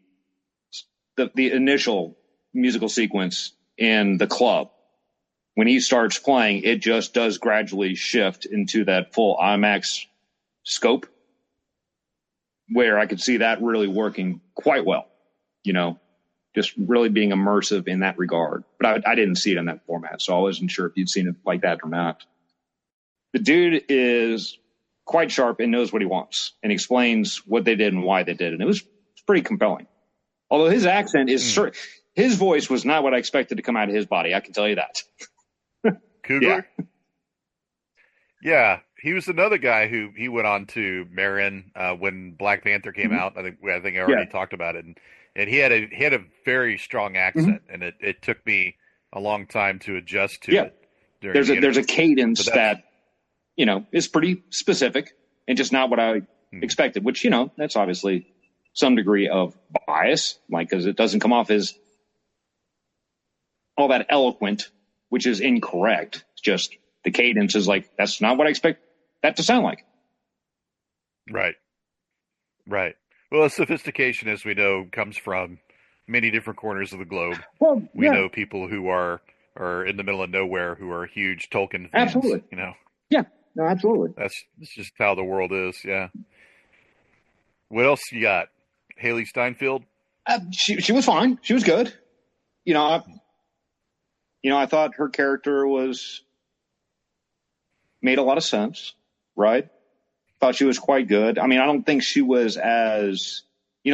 initial musical sequence in the club, when he starts playing, it just does gradually shift into that full IMAX scope, where I could see that really working quite well, just really being immersive in that regard. But I didn't see it in that format, so I wasn't sure if you'd seen it like that or not. The dude is quite sharp and knows what he wants and explains what they did and why they did it. And it was pretty compelling. Although his accent is his voice was not what I expected to come out of his body. I can tell you that. Coogler? Yeah. He was another guy who he went on to Marin when Black Panther came out. I think I already talked about it. And he had a very strong accent, and it took me a long time to adjust to it. There's a cadence that is pretty specific, and just not what I expected, which, that's obviously some degree of bias, like, because it doesn't come off as all that eloquent, which is incorrect. It's just the cadence is like, that's not what I expect that to sound like. Right. Well, sophistication, as we know, comes from many different corners of the globe. Well, we know people who are in the middle of nowhere who are huge Tolkien fans. Absolutely. Yeah, no, absolutely. That's just how the world is. Yeah. What else you got? Haley Steinfeld? She was fine. She was good. I thought her character made a lot of sense, right? Thought she was quite good. I mean, I don't think she was as,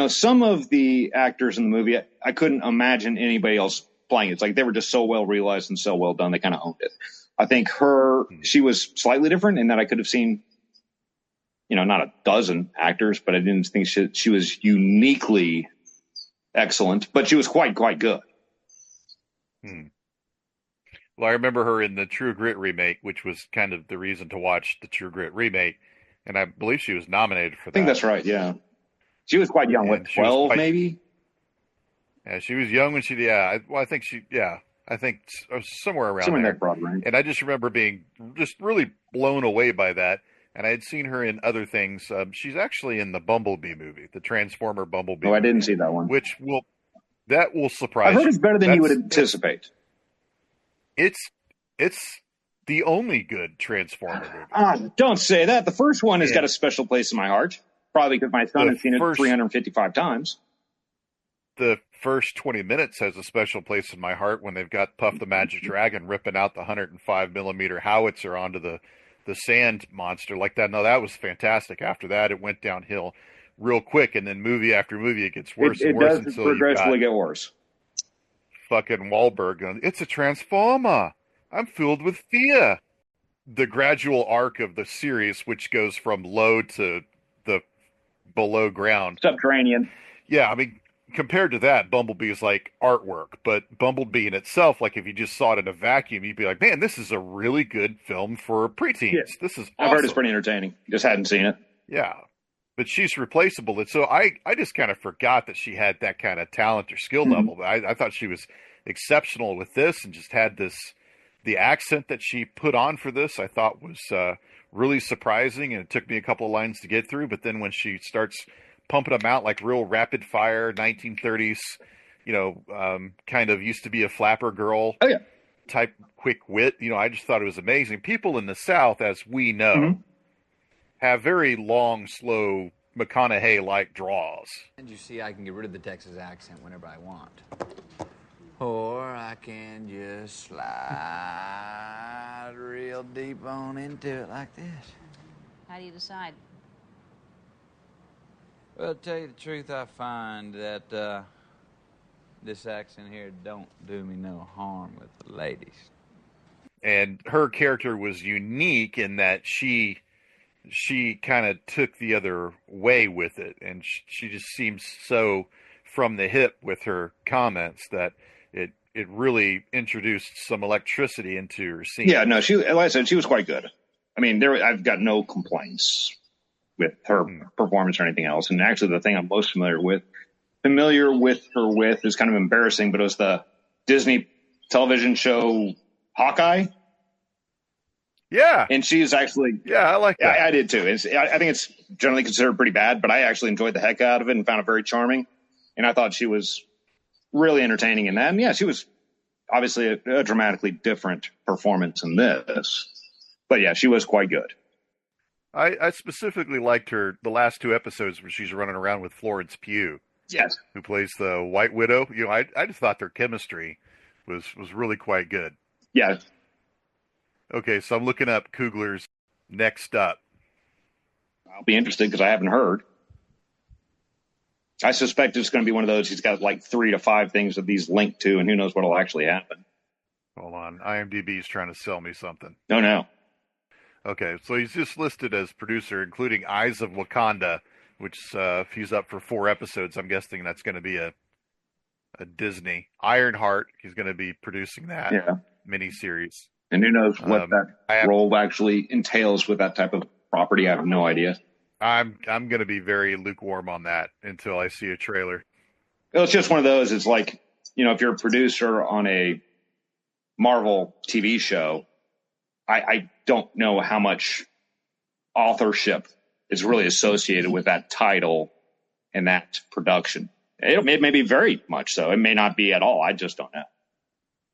some of the actors in the movie, I couldn't imagine anybody else playing it. It's like they were just so well realized and so well done. They kind of owned it. I think she was slightly different in that I could have seen, not a dozen actors, but I didn't think she was uniquely excellent, but she was quite good. Well, I remember her in the True Grit remake, which was kind of the reason to watch the True Grit remake. And I believe she was nominated for that. I think that's right, yeah. She was quite young, 12 maybe? Yeah, she was young when I think somewhere around there. That broad range. And I just remember being just really blown away by that. And I had seen her in other things. She's actually in the Bumblebee movie, the Transformer Bumblebee. Oh, I didn't see that one. That will surprise you. I heard it's better than you would anticipate. It's the only good Transformer movie. Don't say that. The first one has got a special place in my heart. Probably because my son has seen it 355 times. The first 20 minutes has a special place in my heart when they've got Puff the Magic Dragon ripping out the 105 millimeter howitzer onto the sand monster like that. No, that was fantastic. After that, it went downhill real quick, and then movie after movie, it gets worse and worse. It does progressively get worse. Fucking Wahlberg going, it's a Transformer. I'm filled with fear. The gradual arc of the series, which goes from low to the below ground. Subterranean. Yeah, I mean, compared to that, Bumblebee is like artwork. But Bumblebee in itself, like if you just saw it in a vacuum, you'd be like, man, this is a really good film for preteens. Yeah. This is awesome. I've heard it's pretty entertaining. Just hadn't seen it. Yeah. But she's replaceable. And so I just kind of forgot that she had that kind of talent or skill level. But I thought she was exceptional with this and just had the accent that she put on for this, I thought was really surprising. And it took me a couple of lines to get through. But then when she starts pumping them out like real rapid fire, 1930s, kind of used to be a flapper girl type quick wit, I just thought it was amazing. People in the South, as we know, have very long, slow McConaughey-like draws. And you see, I can get rid of the Texas accent whenever I want. Or I can just slide real deep on into it like this. How do you decide? Well, to tell you the truth, I find that this accent here don't do me no harm with the ladies. And her character was unique in that she kind of took the other way with it, and she just seems so from the hip with her comments that it really introduced some electricity into her scene. Yeah, no, like I said, she was quite good. I mean, I've got no complaints with her performance or anything else. And actually, the thing I'm most familiar with her with is kind of embarrassing, but it was the Disney television show Hawkeye. Yeah. And she's actually... Yeah, I like that. I did too. I think it's generally considered pretty bad, but I actually enjoyed the heck out of it and found it very charming. And I thought she was really entertaining in that. And yeah, she was obviously a dramatically different performance in this. But yeah, she was quite good. I specifically liked her the last two episodes where she's running around with Florence Pugh. Yes. Who plays the White Widow. I just thought their chemistry was really quite good. Yeah. Okay, so I'm looking up Coogler's Next Up. I'll be interested because I haven't heard. I suspect it's going to be one of those he's got like 3 to 5 things that these linked to, and who knows what will actually happen. Hold on. IMDb is trying to sell me something. No. Okay, so he's just listed as producer, including Eyes of Wakanda, which if he's up for 4 episodes, I'm guessing that's going to be a Disney. Ironheart, he's going to be producing that miniseries. And who knows what that role actually entails with that type of property. I have no idea. I'm going to be very lukewarm on that until I see a trailer. It's just one of those. It's like, if you're a producer on a Marvel TV show, I don't know how much authorship is really associated with that title and that production. It may be very much so. It may not be at all. I just don't know.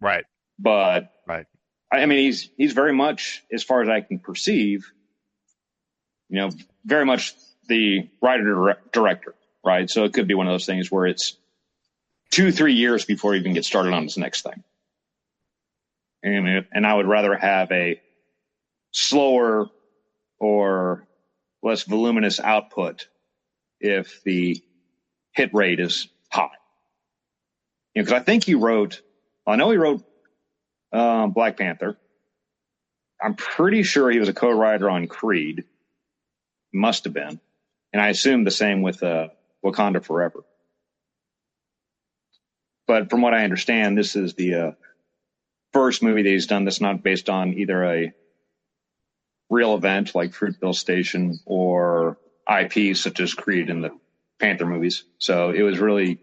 Right. But right. I mean, he's very much, as far as I can perceive, very much the writer director, right? So it could be one of those things where it's 2-3 years before he even gets started on his next thing. And I would rather have a slower or less voluminous output if the hit rate is high. Because I think he wrote Black Panther. I'm pretty sure he was a co-writer on Creed. Must have been. And I assume the same with Wakanda Forever. But from what I understand, this is the first movie that he's done that's not based on either a real event like Fruitvale Station or IP such as Creed and the Panther movies. So it was really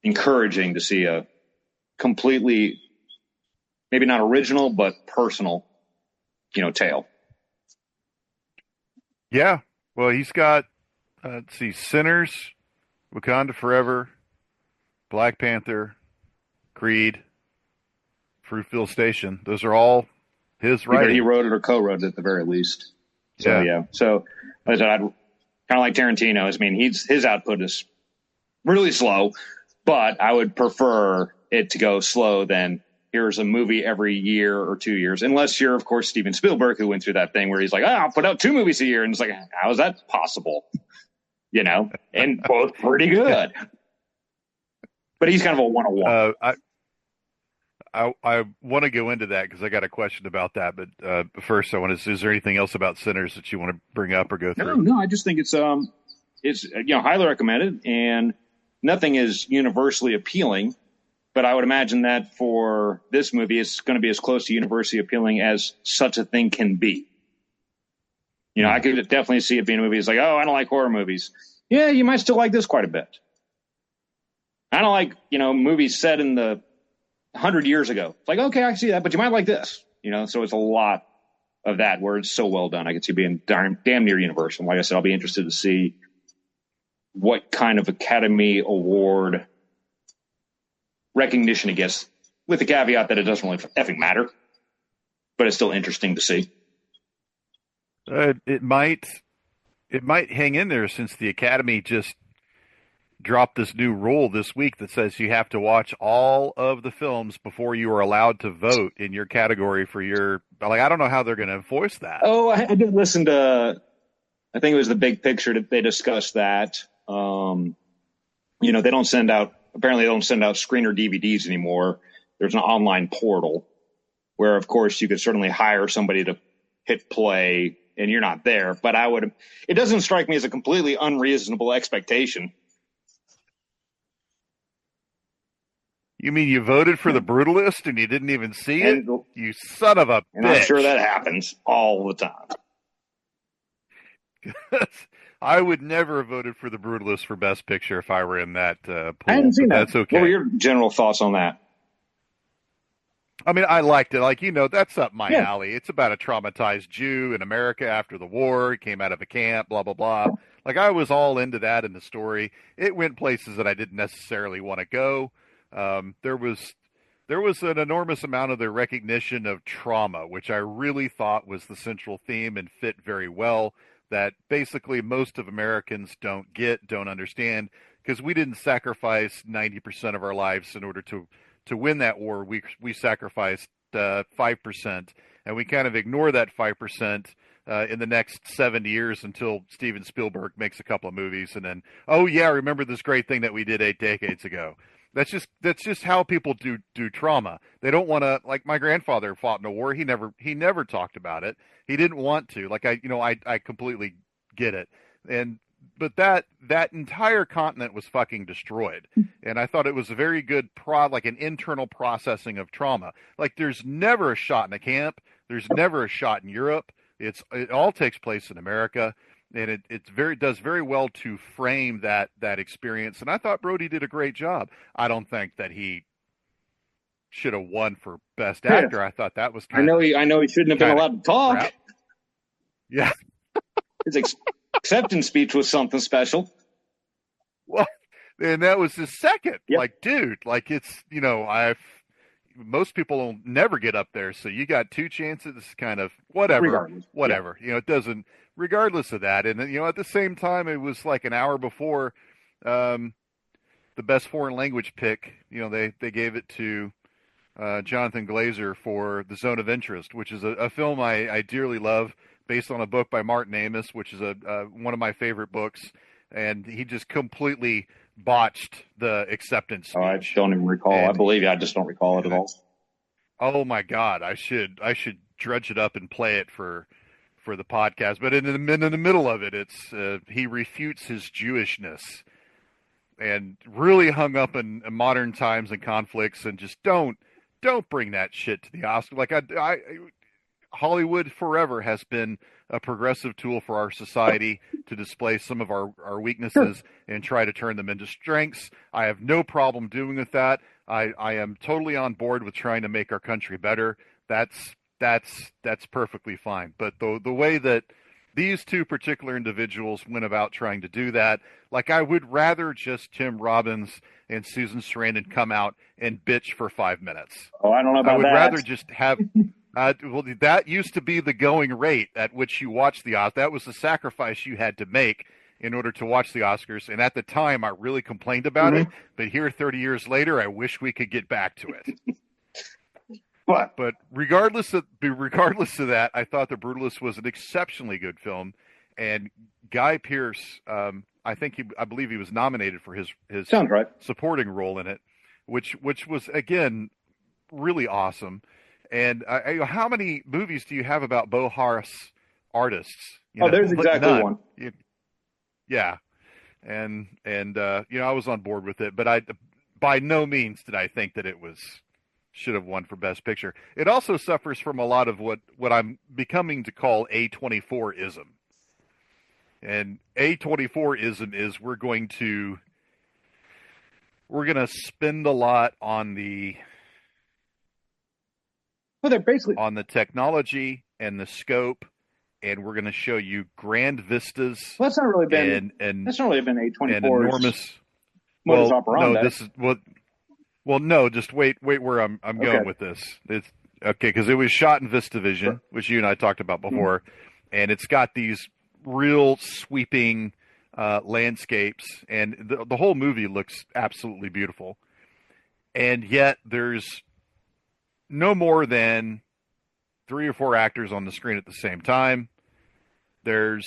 encouraging to see a completely, maybe not original, but personal, tale. Yeah. Well, he's got, let's see, Sinners, Wakanda Forever, Black Panther, Creed, Fruitvale Station. Those are all his writing. He wrote it or co-wrote it at the very least. So, yeah. So, as I said, I'd kind of like Tarantino's. I mean, his output is really slow, but I would prefer it to go slow than here's a movie every year or 2 years. Unless you're, of course, Steven Spielberg, who went through that thing where he's like, I'll put out 2 movies a year. And it's like, how is that possible? And both pretty good. But he's kind of a one-on-one. I want to go into that because I got a question about that. But first, I want to. Is there anything else about Sinners that you want to bring up or go through? No. I just think it's highly recommended, and nothing is universally appealing. But I would imagine that for this movie, it's going to be as close to universally appealing as such a thing can be. I could definitely see it being a movie. It's like, oh, I don't like horror movies. Yeah, you might still like this quite a bit. I don't like, movies set in the 100 years ago. It's like, okay, I see that, but you might like this. So it's a lot of that where it's so well done. I could see it being damn near universal. Like I said, I'll be interested to see what kind of Academy Award recognition it gets, with the caveat that it doesn't really effing matter, but it's still interesting to see. It might hang in there since the Academy just dropped this new rule this week that says you have to watch all of the films before you are allowed to vote in your category for your. I don't know how they're going to enforce that. Oh, I did listen to. I think it was The Big Picture that they discussed that. They don't send out. Apparently, they don't send out screener DVDs anymore. There's an online portal where, of course, you could certainly hire somebody to hit play, and you're not there. But it doesn't strike me as a completely unreasonable expectation. You mean you voted for The Brutalist and you didn't even see it? You son of a bitch. And I'm sure that happens all the time. I would never have voted for The Brutalist for Best Picture if I were in that pool. I hadn't seen that. That's okay. What were your general thoughts on that? I mean, I liked it. That's up my alley. It's about a traumatized Jew in America after the war. He came out of a camp, blah, blah, blah. I was all into that in the story. It went places that I didn't necessarily want to go. There was an enormous amount of the recognition of trauma, which I really thought was the central theme and fit very well, that basically most of Americans don't understand, because we didn't sacrifice 90% of our lives in order to win that war. We sacrificed 5%, and we kind of ignore that 5% in the next 70 years until Steven Spielberg makes a couple of movies, and then, oh yeah, remember this great thing that we did 8 decades ago. That's just how people do trauma. They don't want to, like my grandfather fought in a war. He never talked about it. He didn't want to. I completely get it. But that entire continent was fucking destroyed. And I thought it was a very good an internal processing of trauma. There's never a shot in a camp. There's never a shot in Europe. It all takes place in America, and it does very well to frame that experience. And I thought Brody did a great job. I don't think that he should have won for Best Actor. I thought that was I know he shouldn't have been allowed to talk. Crap. Yeah. His acceptance speech was something special. Well, and that was his second. Yep. Like, dude, like it's, most people will never get up there. So you got two chances, kind of whatever. Yeah. It doesn't, regardless of that. And at the same time, it was like an hour before the best foreign language pick, they gave it to Jonathan Glazer for The Zone of Interest, which is a film I dearly love, based on a book by Martin Amis, which is one of my favorite books. And he just completely botched the acceptance speech. Oh, I don't even recall. I believe you. I just don't recall it at all. Oh my God. I should dredge it up and play it for the podcast. But in the middle of it, it's he refutes his Jewishness and really hung up in modern times and conflicts, and just don't bring that shit to the Oscar. Like Hollywood forever has been a progressive tool for our society to display some of our weaknesses and try to turn them into strengths. I have no problem doing with that. I am totally on board with trying to make our country better. That's perfectly fine. But the way that these two particular individuals went about trying to do that, like, I would rather just Tim Robbins and Susan Sarandon come out and bitch for 5 minutes. Oh, I don't know about that. I would rather just have... well, that used to be the going rate at which you watched the Oscars. That was the sacrifice you had to make in order to watch the Oscars. And at the time, I really complained about it. But here, 30 years later, I wish we could get back to it. But regardless of that, I thought The Brutalist was an exceptionally good film. And Guy Pearce, I believe he was nominated for his Sounds right. supporting role in it, which was, again, really awesome. And how many movies do you have about Bohars artists? There's exactly none. One. Yeah. And I was on board with it, but by no means did I think that it should have won for Best Picture. It also suffers from a lot of what I'm becoming to call A24-ism. And A24-ism is we're going to spend a lot on the... Well, they're basically on the technology and the scope, and we're going to show you grand vistas. Well, that's not really been A24's enormous modus operandi. No, this is well, no, just wait where I'm going with this. It's okay because it was shot in VistaVision, which you and I talked about before, and it's got these real sweeping landscapes, and the whole movie looks absolutely beautiful, and yet there's no more than 3 or 4 actors on the screen at the same time. There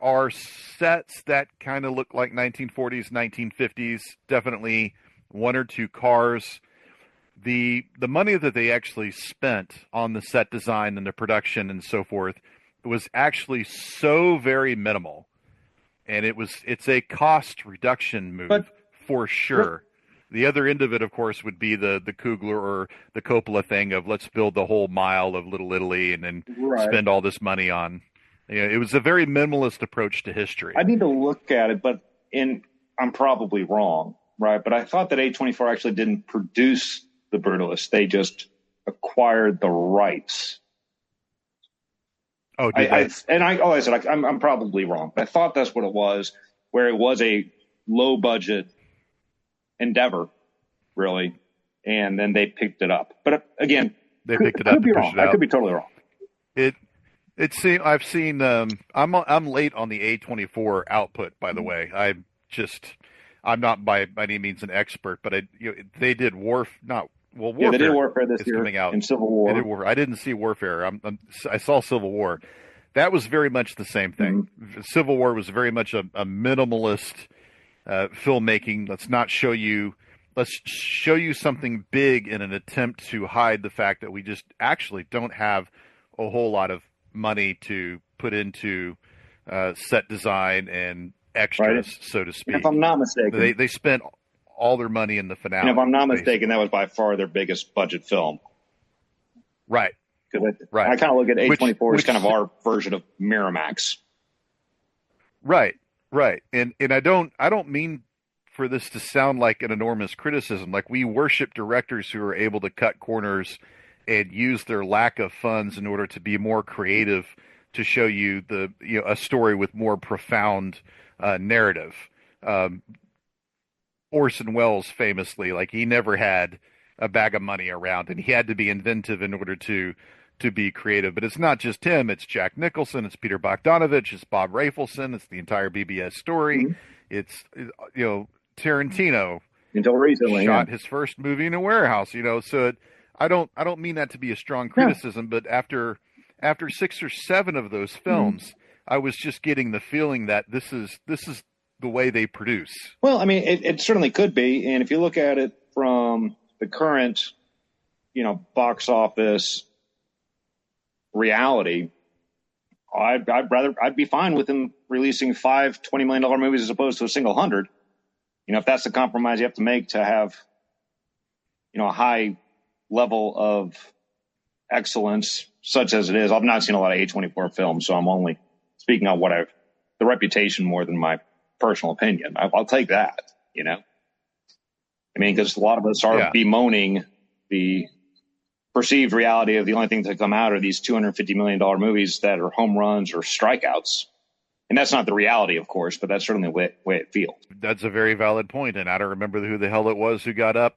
are sets that kind of look like 1940s, 1950s, definitely 1 or 2 cars. The money that they actually spent on the set design and the production and so forth was actually so very minimal. And it's a cost reduction move for sure. The other end of it, of course, would be the Coogler or the Coppola thing of let's build the whole mile of Little Italy and then spend all this money on. It was a very minimalist approach to history. I need to look at it, but I'm probably wrong, right? But I thought that A24 actually didn't produce The Brutalist; they just acquired the rights. Oh, did they? I'm probably wrong, but I thought that's what it was, where it was a low budget endeavor, really, and then they picked it up. But again, they picked it up. I could be totally wrong. I've seen. I'm late on the A24 output, by the way. I'm not by any means an expert, but they did Warfare. They did Warfare this year coming out in Civil War. I didn't see Warfare. I saw Civil War. That was very much the same thing. Mm-hmm. Civil War was very much a minimalist filmmaking. Let's show you something big in an attempt to hide the fact that we just actually don't have a whole lot of money to put into set design and extras, so to speak. And if I'm not mistaken, they spent all their money in the finale. And if I'm not mistaken, that was by far their biggest budget film. Right. Because Right. I kind of look at A24 as Which- kind of our version of Miramax. Right. And I don't mean for this to sound like an enormous criticism. Like, we worship directors who are able to cut corners and use their lack of funds in order to be more creative, to show you a story with more profound narrative. Orson Welles famously, like, he never had a bag of money around, and he had to be inventive in order to be creative. But it's not just him. It's Jack Nicholson. It's Peter Bogdanovich. It's Bob Rafelson. It's the entire BBS story. Mm-hmm. It's, Tarantino until recently shot his first movie in a warehouse, so I don't mean that to be a strong criticism, but after 6 or 7 of those films, I was just getting the feeling that this is the way they produce. Well, I mean, it certainly could be. And if you look at it from the current, box office reality, I'd be fine with them releasing 5 $20 million movies as opposed to a single 100. If that's the compromise you have to make to have, a high level of excellence, such as it is. I've not seen a lot of A24 films, so I'm only speaking on the reputation more than my personal opinion. I'll take that, I mean, because a lot of us are bemoaning the perceived reality of the only things that come out are these $250 million movies that are home runs or strikeouts. And that's not the reality, of course, but that's certainly the way it feels. That's a very valid point, and I don't remember who the hell it was who got up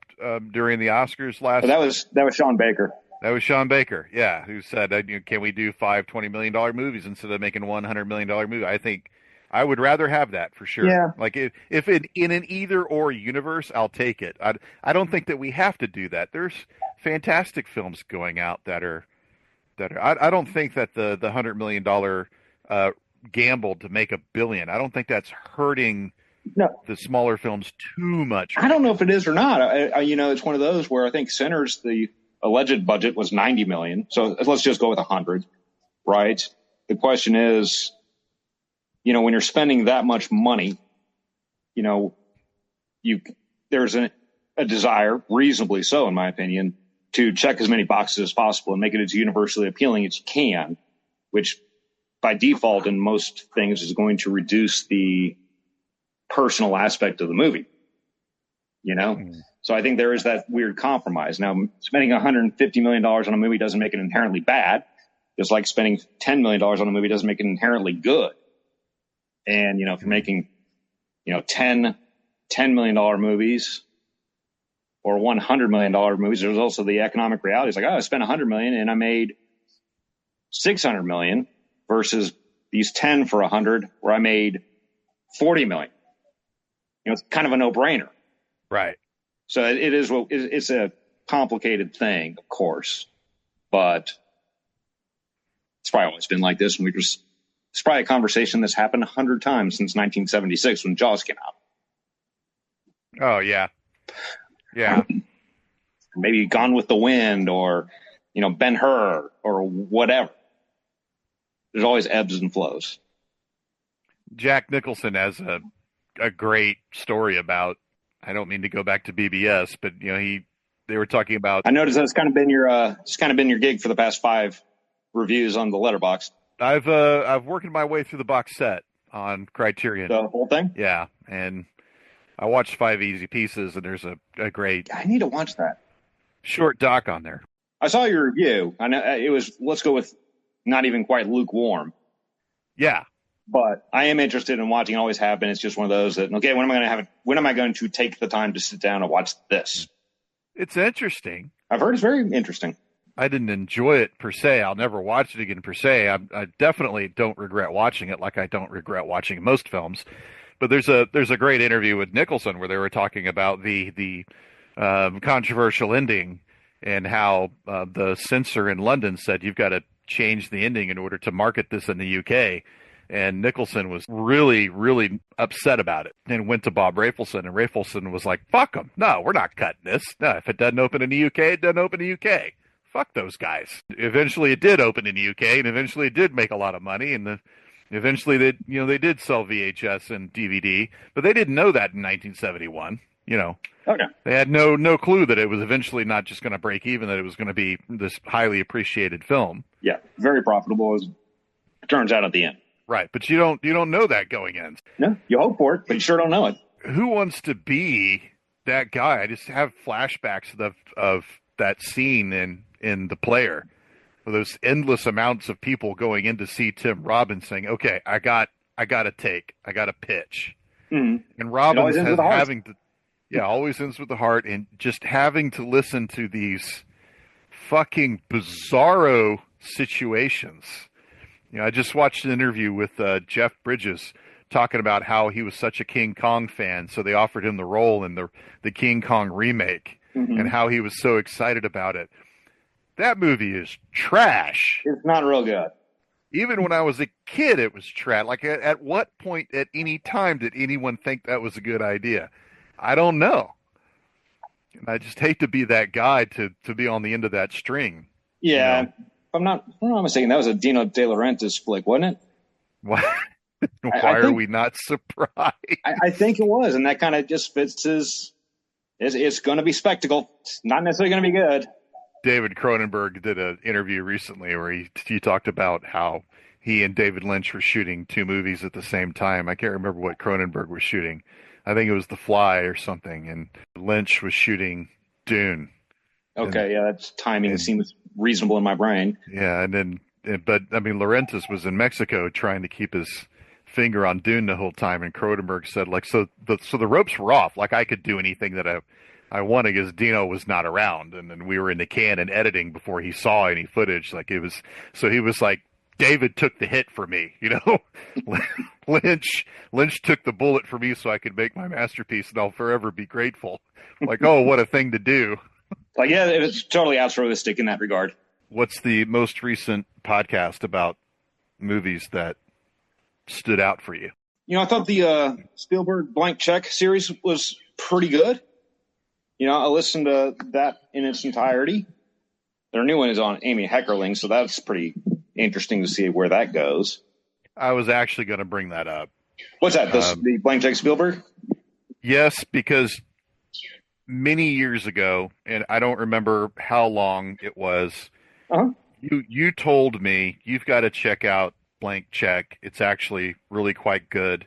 during the Oscars last. That was Sean Baker. That was Sean Baker, yeah, who said, "Can we do 5 $20 million movies instead of making $100 million movie?" I think I would rather have that for sure. Yeah. Like, if in an either or universe, I'll take it. I don't think that we have to do that. There's fantastic films going out that are. I don't think that the $100 million gamble to make $1 billion. I don't think that's hurting the smaller films too much. I don't know if it is or not. It's one of those where I think Sinners, the alleged budget was $90 million. So let's just go with 100, right? The question is, when you're spending that much money, there's a desire, reasonably so, in my opinion, to check as many boxes as possible and make it as universally appealing as you can, which by default in most things is going to reduce the personal aspect of the movie, So I think there is that weird compromise. Now, spending $150 million on a movie doesn't make it inherently bad, just like spending $10 million on a movie doesn't make it inherently good. And, if you're making, $10 million movies or $100 million movies, there's also the economic reality. It's like, I spent $100 million and I made $600 million. Versus these 10 for 100 where I made 40 million. It's kind of a no-brainer. Right. So it's a complicated thing, of course, but it's probably always been like this. And it's probably a conversation that's happened 100 times since 1976 when Jaws came out. Oh, yeah. Yeah. Maybe Gone with the Wind or, Ben-Hur or whatever. There's always ebbs and flows. Jack Nicholson has a great story about. I don't mean to go back to BBS, but they were talking about. I noticed that's kind of been your gig for the past 5 reviews on the Letterboxd. I've worked my way through the box set on Criterion. The whole thing? Yeah, and I watched 5 easy pieces, and there's a great. I need to watch that. Short doc on there. I saw your review. I know it was. Let's go with. Not even quite lukewarm. Yeah. But I am interested in watching, always have been. It's just one of those that, okay, when am I going to take the time to sit down and watch this? It's interesting. I've heard it's very interesting. I didn't enjoy it per se. I'll never watch it again per se. I definitely don't regret watching it like I don't regret watching most films. But there's a great interview with Nicholson where they were talking about the controversial ending and how the censor in London said you've got to change the ending in order to market this in the UK. And Nicholson was really, really upset about it and went to Bob Rafelson. And Rafelson was like, fuck them. No, we're not cutting this. No, if it doesn't open in the UK, it doesn't open in the UK. Fuck those guys. Eventually it did open in the UK and eventually it did make a lot of money. And eventually they did sell VHS and DVD, but they didn't know that in 1971. You know, Okay. they had no clue that it was eventually not just going to break even, that it was going to be this highly appreciated film. Yeah, very profitable as it turns out at the end. Right, but you don't know that going in. No, you hope for it, but you sure don't know it. Who wants to be that guy? I just have flashbacks of that scene in The Player, with those endless amounts of people going in to see Tim Robbins saying, "Okay, I got a take, I got a pitch," and Robbins having to, always ends with the heart, and just having to listen to these fucking bizarro situations. You know, I just watched an interview with Jeff Bridges talking about how he was such a King Kong fan, so they offered him the role in the King Kong remake, and how he was so excited about it. That movie is trash. It's not real good. Even when I was a kid, it was trash. Like, at what point at any time did anyone think that was a good idea? I don't know. And I just hate to be that guy to be on the end of that string. Yeah. You know? If I'm not mistaken, that was a Dino De Laurentiis flick, wasn't it? Why are we not surprised? I think it was, and that kind of just fits his. It's going to be spectacle. It's not necessarily going to be good. David Cronenberg did an interview recently where he talked about how he and David Lynch were shooting two movies at the same time. I can't remember what Cronenberg was shooting. I think it was The Fly or something, and Lynch was shooting Dune. Okay, that's timing seems reasonable in my brain. Yeah, but I mean, Laurentiis was in Mexico trying to keep his finger on Dune the whole time, and Cronenberg said, like, so the ropes were off. Like, I could do anything that I wanted because Dino was not around, and then we were in the can and editing before he saw any footage. Like, he was like, David took the hit for me, you know. Lynch took the bullet for me so I could make my masterpiece, and I'll forever be grateful. Like, oh, what a thing to do. Like, yeah, it was totally altruistic in that regard. What's the most recent podcast about movies that stood out for you? You know, I thought the Spielberg Blank Check series was pretty good. You know, I listened to that in its entirety. Their new one is on Amy Heckerling, so that's pretty interesting to see where that goes. I was actually going to bring that up. What's that? The Blank Check Spielberg? Yes, because many years ago, and I don't remember how long it was, you told me you've got to check out Blank Check. It's actually really quite good.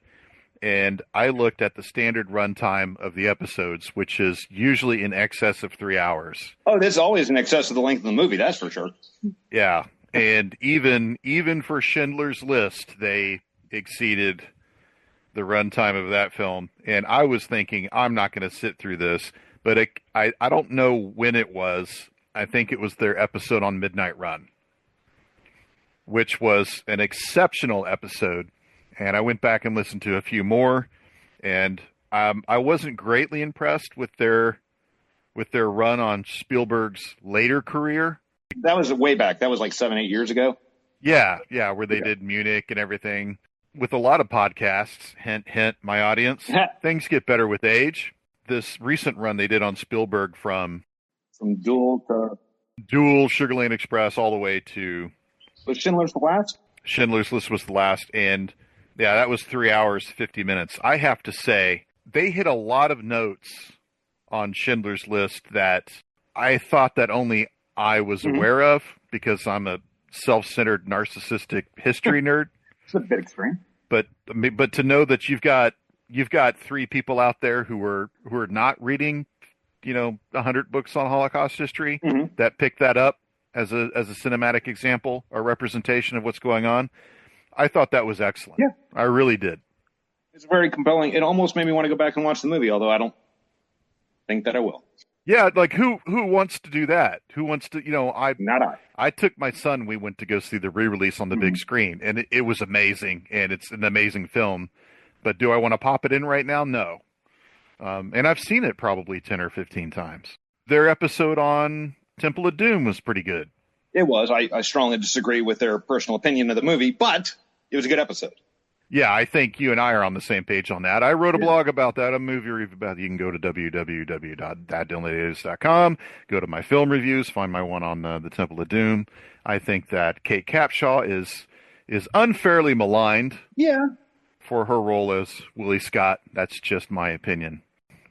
And I looked at the standard runtime of the episodes, which is usually in excess of 3 hours. Oh, there's always in excess of the length of the movie, that's for sure. Yeah, and even for Schindler's List, they exceeded the runtime of that film. And I was thinking, I'm not going to sit through this. But I don't know when it was. I think it was their episode on Midnight Run, which was an exceptional episode. And I went back and listened to a few more, and I wasn't greatly impressed with their run on Spielberg's later career. That was way back. That was like 7-8 years ago. Yeah, where they did Munich and everything. With a lot of podcasts, hint, hint, my audience, things get better with age. This recent run they did on Spielberg from Duel to Sugar Land Express all the way to... Was Schindler's List? Schindler's List was the last, and yeah, that was 3 hours, 50 minutes. I have to say, they hit a lot of notes on Schindler's List that I thought that only I was aware of, because I'm a self-centered, narcissistic history nerd. It's a bit extreme. But to know that you've got three people out there who are not reading, 100 books on Holocaust history that pick that up as a cinematic example or representation of what's going on. I thought that was excellent. Yeah. I really did. It's very compelling. It almost made me want to go back and watch the movie, although I don't think that I will. Yeah, like who wants to do that? Who wants to, Not I. I took my son, we went to go see the re-release on the big screen, and it was amazing, and it's an amazing film. But do I want to pop it in right now? No. And I've seen it probably 10 or 15 times. Their episode on Temple of Doom was pretty good. It was. I strongly disagree with their personal opinion of the movie, but it was a good episode. Yeah, I think you and I are on the same page on that. I wrote a blog about that, a movie review about it. You can go to www.thatdylandavis.com, go to my film reviews, find my one on the Temple of Doom. I think that Kate Capshaw is unfairly maligned for her role as Willie Scott. That's just my opinion.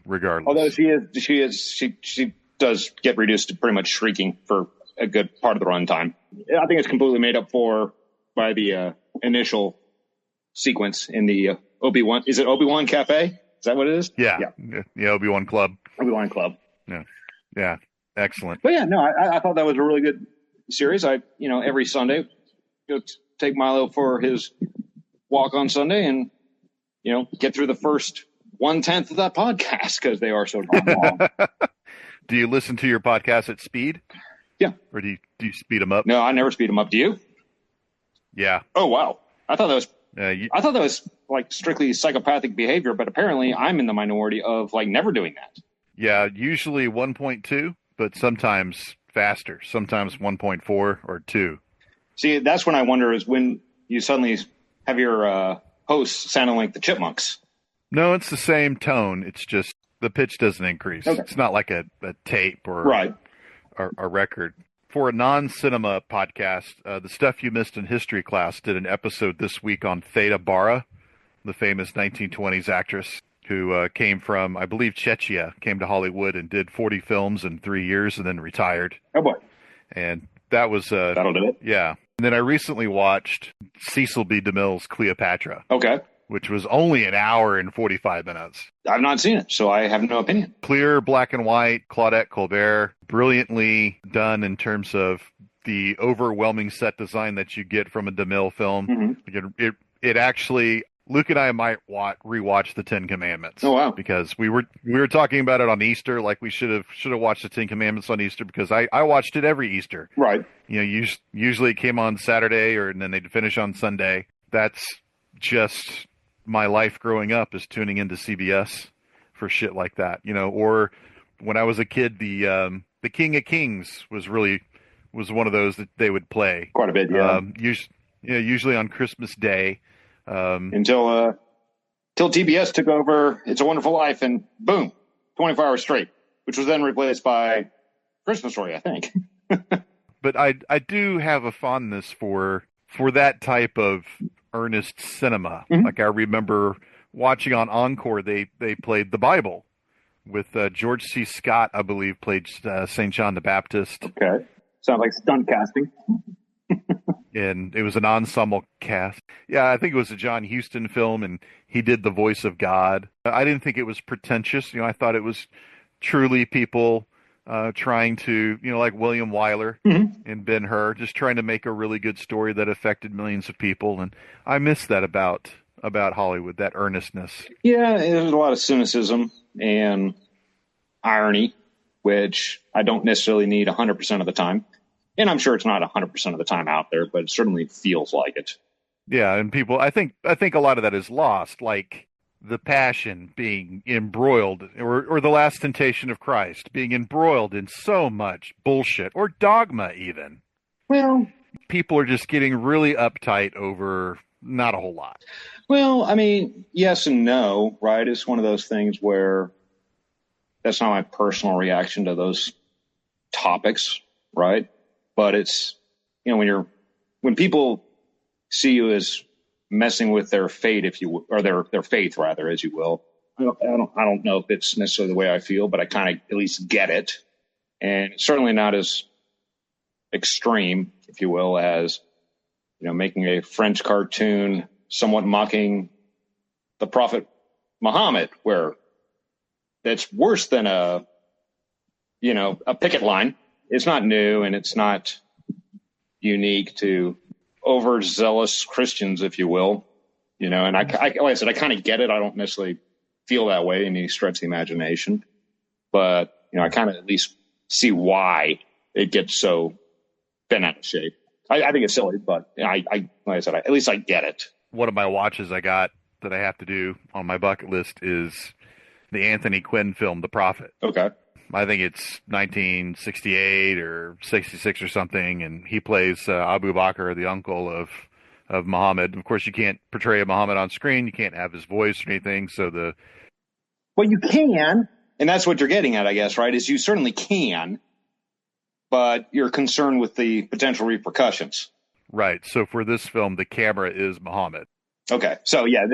regardless. Although she does get reduced to pretty much shrieking for a good part of the runtime. I think it's completely made up for by the initial sequence in the Obi-Wan. Is it Obi-Wan Cafe? Is that what it is? Yeah, Obi-Wan Club. Obi-Wan Club. Yeah, excellent. But yeah, no, I thought that was a really good series. Every Sunday, take Milo for his walk on Sunday, and get through the first 1/10 of that podcast because they are so darn long. Do you listen to your podcast at speed? Yeah. Or do you speed them up? No, I never speed them up. Do you? Yeah. Oh wow, I thought that was like strictly psychopathic behavior, but apparently I'm in the minority of like never doing that. Yeah, usually 1.2, but sometimes faster, sometimes 1.4 or 2. See, that's when I wonder is when you suddenly have your hosts sounding like the Chipmunks. No, it's the same tone. It's just the pitch doesn't increase. Okay. It's not like a tape or a record. For a non-cinema podcast, the Stuff You Missed in History class did an episode this week on Theda Bara, the famous 1920s actress who came from, I believe, Czechia, came to Hollywood and did 40 films in 3 years and then retired. Oh, boy. And that was... That'll do it. Yeah. And then I recently watched Cecil B. DeMille's Cleopatra. Okay. Which was only an hour and 45 minutes. I've not seen it, so I have no opinion. Clear, black and white, Claudette Colbert, brilliantly done in terms of the overwhelming set design that you get from a DeMille film. Mm-hmm. It actually, Luke and I might rewatch the Ten Commandments. Oh wow! Because we were talking about it on Easter, like we should have watched the Ten Commandments on Easter because I watched it every Easter. Right. Usually it came on Saturday and then they'd finish on Sunday. That's just my life growing up is tuning into CBS for shit like that, or when I was a kid, the King of Kings was one of those that they would play quite a bit. Yeah. Usually on Christmas Day, until TBS took over It's a Wonderful Life and boom, 24 hours straight, which was then replaced by Christmas Story, I think. But I do have a fondness for that type of earnest cinema. Mm-hmm. Like I remember watching on Encore, they played the Bible with George C. Scott, I believe, played St. John the Baptist. Okay. Sounds like stunt casting. And it was an ensemble cast. Yeah, I think it was a John Huston film, and he did the voice of God. I didn't think it was pretentious. I thought it was truly people trying to, like William Wyler and Ben-Hur, just trying to make a really good story that affected millions of people. And I miss that about Hollywood, that earnestness. Yeah, there's a lot of cynicism and irony, which I don't necessarily need 100% of the time. And I'm sure it's not 100% of the time out there, but it certainly feels like it. Yeah, and people, I think a lot of that is lost, like the Passion being embroiled, or the Last Temptation of Christ being embroiled in so much bullshit, or Dogma even. Well, people are just getting really uptight over not a whole lot. Well, I mean, yes and no, right? It's one of those things where that's not my personal reaction to those topics, right? But it's, when people see you as messing with their fate, if you will, or their faith rather, as you will. I don't know if it's necessarily the way I feel, but I kind of at least get it. And it's certainly not as extreme, if you will, as, making a French cartoon somewhat mocking the Prophet Muhammad, where that's worse than a picket line. It's not new and it's not unique to overzealous Christians, if you will, and I like I said, I kind of get it. I don't necessarily feel that way in any stretch of the imagination, but I kind of at least see why it gets so bent out of shape. I think it's silly, but like I said, at least I get it. One of my watches I got that I have to do on my bucket list is the Anthony Quinn film, The Prophet. Okay. I think it's 1968 or 66 or something, and he plays Abu Bakr, the uncle of Muhammad. Of course, you can't portray a Muhammad on screen. You can't have his voice or anything. Well, you can, and that's what you're getting at, I guess, right? Is you certainly can, but you're concerned with the potential repercussions. Right. So for this film, the camera is Muhammad. Okay. So yeah,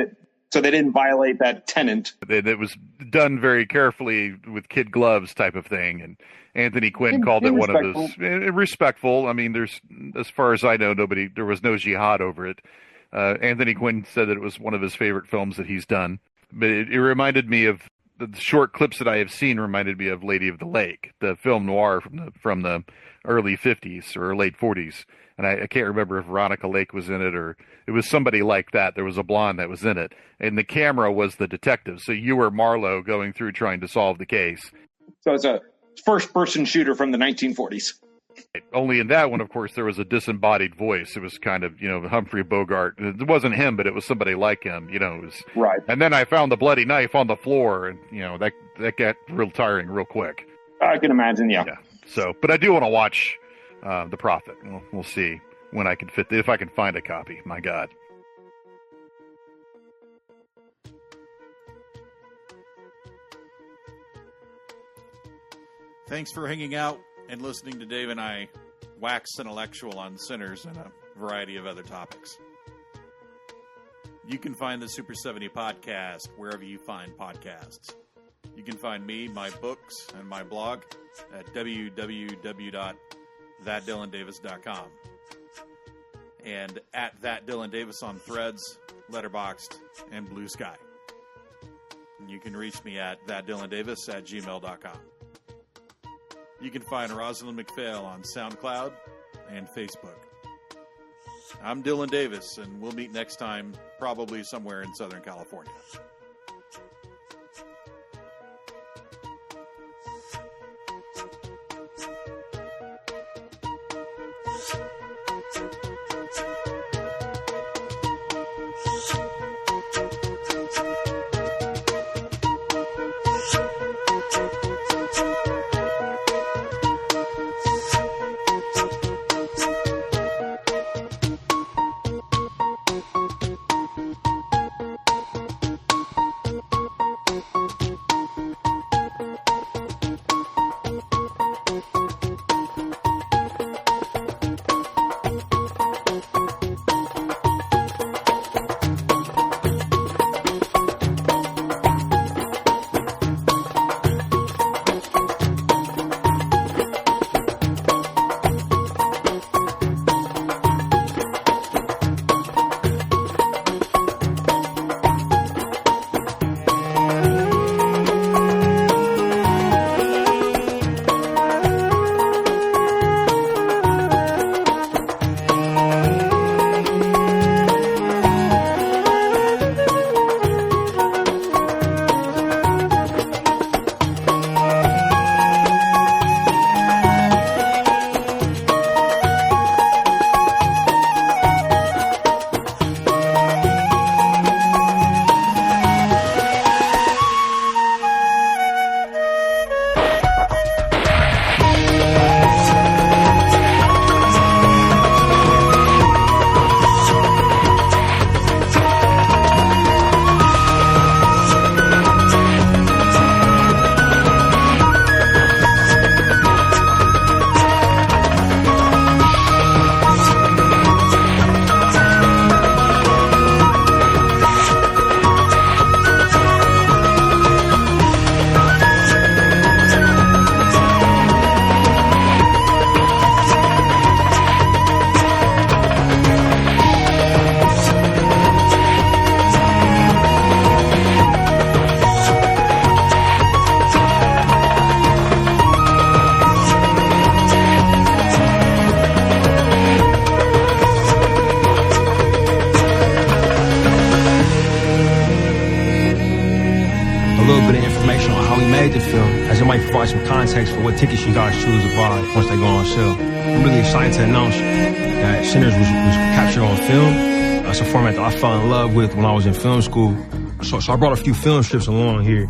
So they didn't violate that tenant. It was done very carefully with kid gloves type of thing. And Anthony Quinn called it one of those respectful. I mean, there's, as far as I know, there was no jihad over it. Anthony Quinn said that it was one of his favorite films that he's done. But it reminded me of the short clips that I have seen reminded me of Lady of the Lake, the film noir from the early 50s or late 40s. And I can't remember if Veronica Lake was in it or it was somebody like that. There was a blonde that was in it. And the camera was the detective. So you were Marlowe going through trying to solve the case. So it's a first-person shooter from the 1940s. Only in that one, of course, there was a disembodied voice. It was kind of, Humphrey Bogart. It wasn't him, but it was somebody like him, It was, right. And then I found the bloody knife on the floor, and, that got real tiring real quick. I can imagine, yeah. So, but I do want to watch The Prophet. We'll see when I can if I can find a copy. My God. Thanks for hanging out and listening to Dave and I wax intellectual on Sinners and a variety of other topics. You can find the Super 70 podcast wherever you find podcasts. You can find me, my books, and my blog at www.thatdylandavis.com and at thatdylandavis on Threads, Letterbxd, and Blue Sky. And you can reach me at thatdylandavis@gmail.com. You can find Rosalind McPhail on SoundCloud and Facebook. I'm Dylan Davis, and we'll meet next time, probably somewhere in Southern California. Provide some context for what tickets you guys choose to buy once they go on sale. I'm really excited to announce that Sinners was captured on film. It's a format that I fell in love with when I was in film school. So I brought a few film strips along here.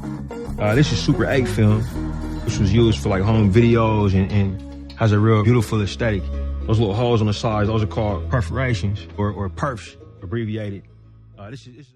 This is Super 8 film, which was used for like home videos and has a real beautiful aesthetic. Those little holes on the sides, those are called perforations or perfs, abbreviated. This is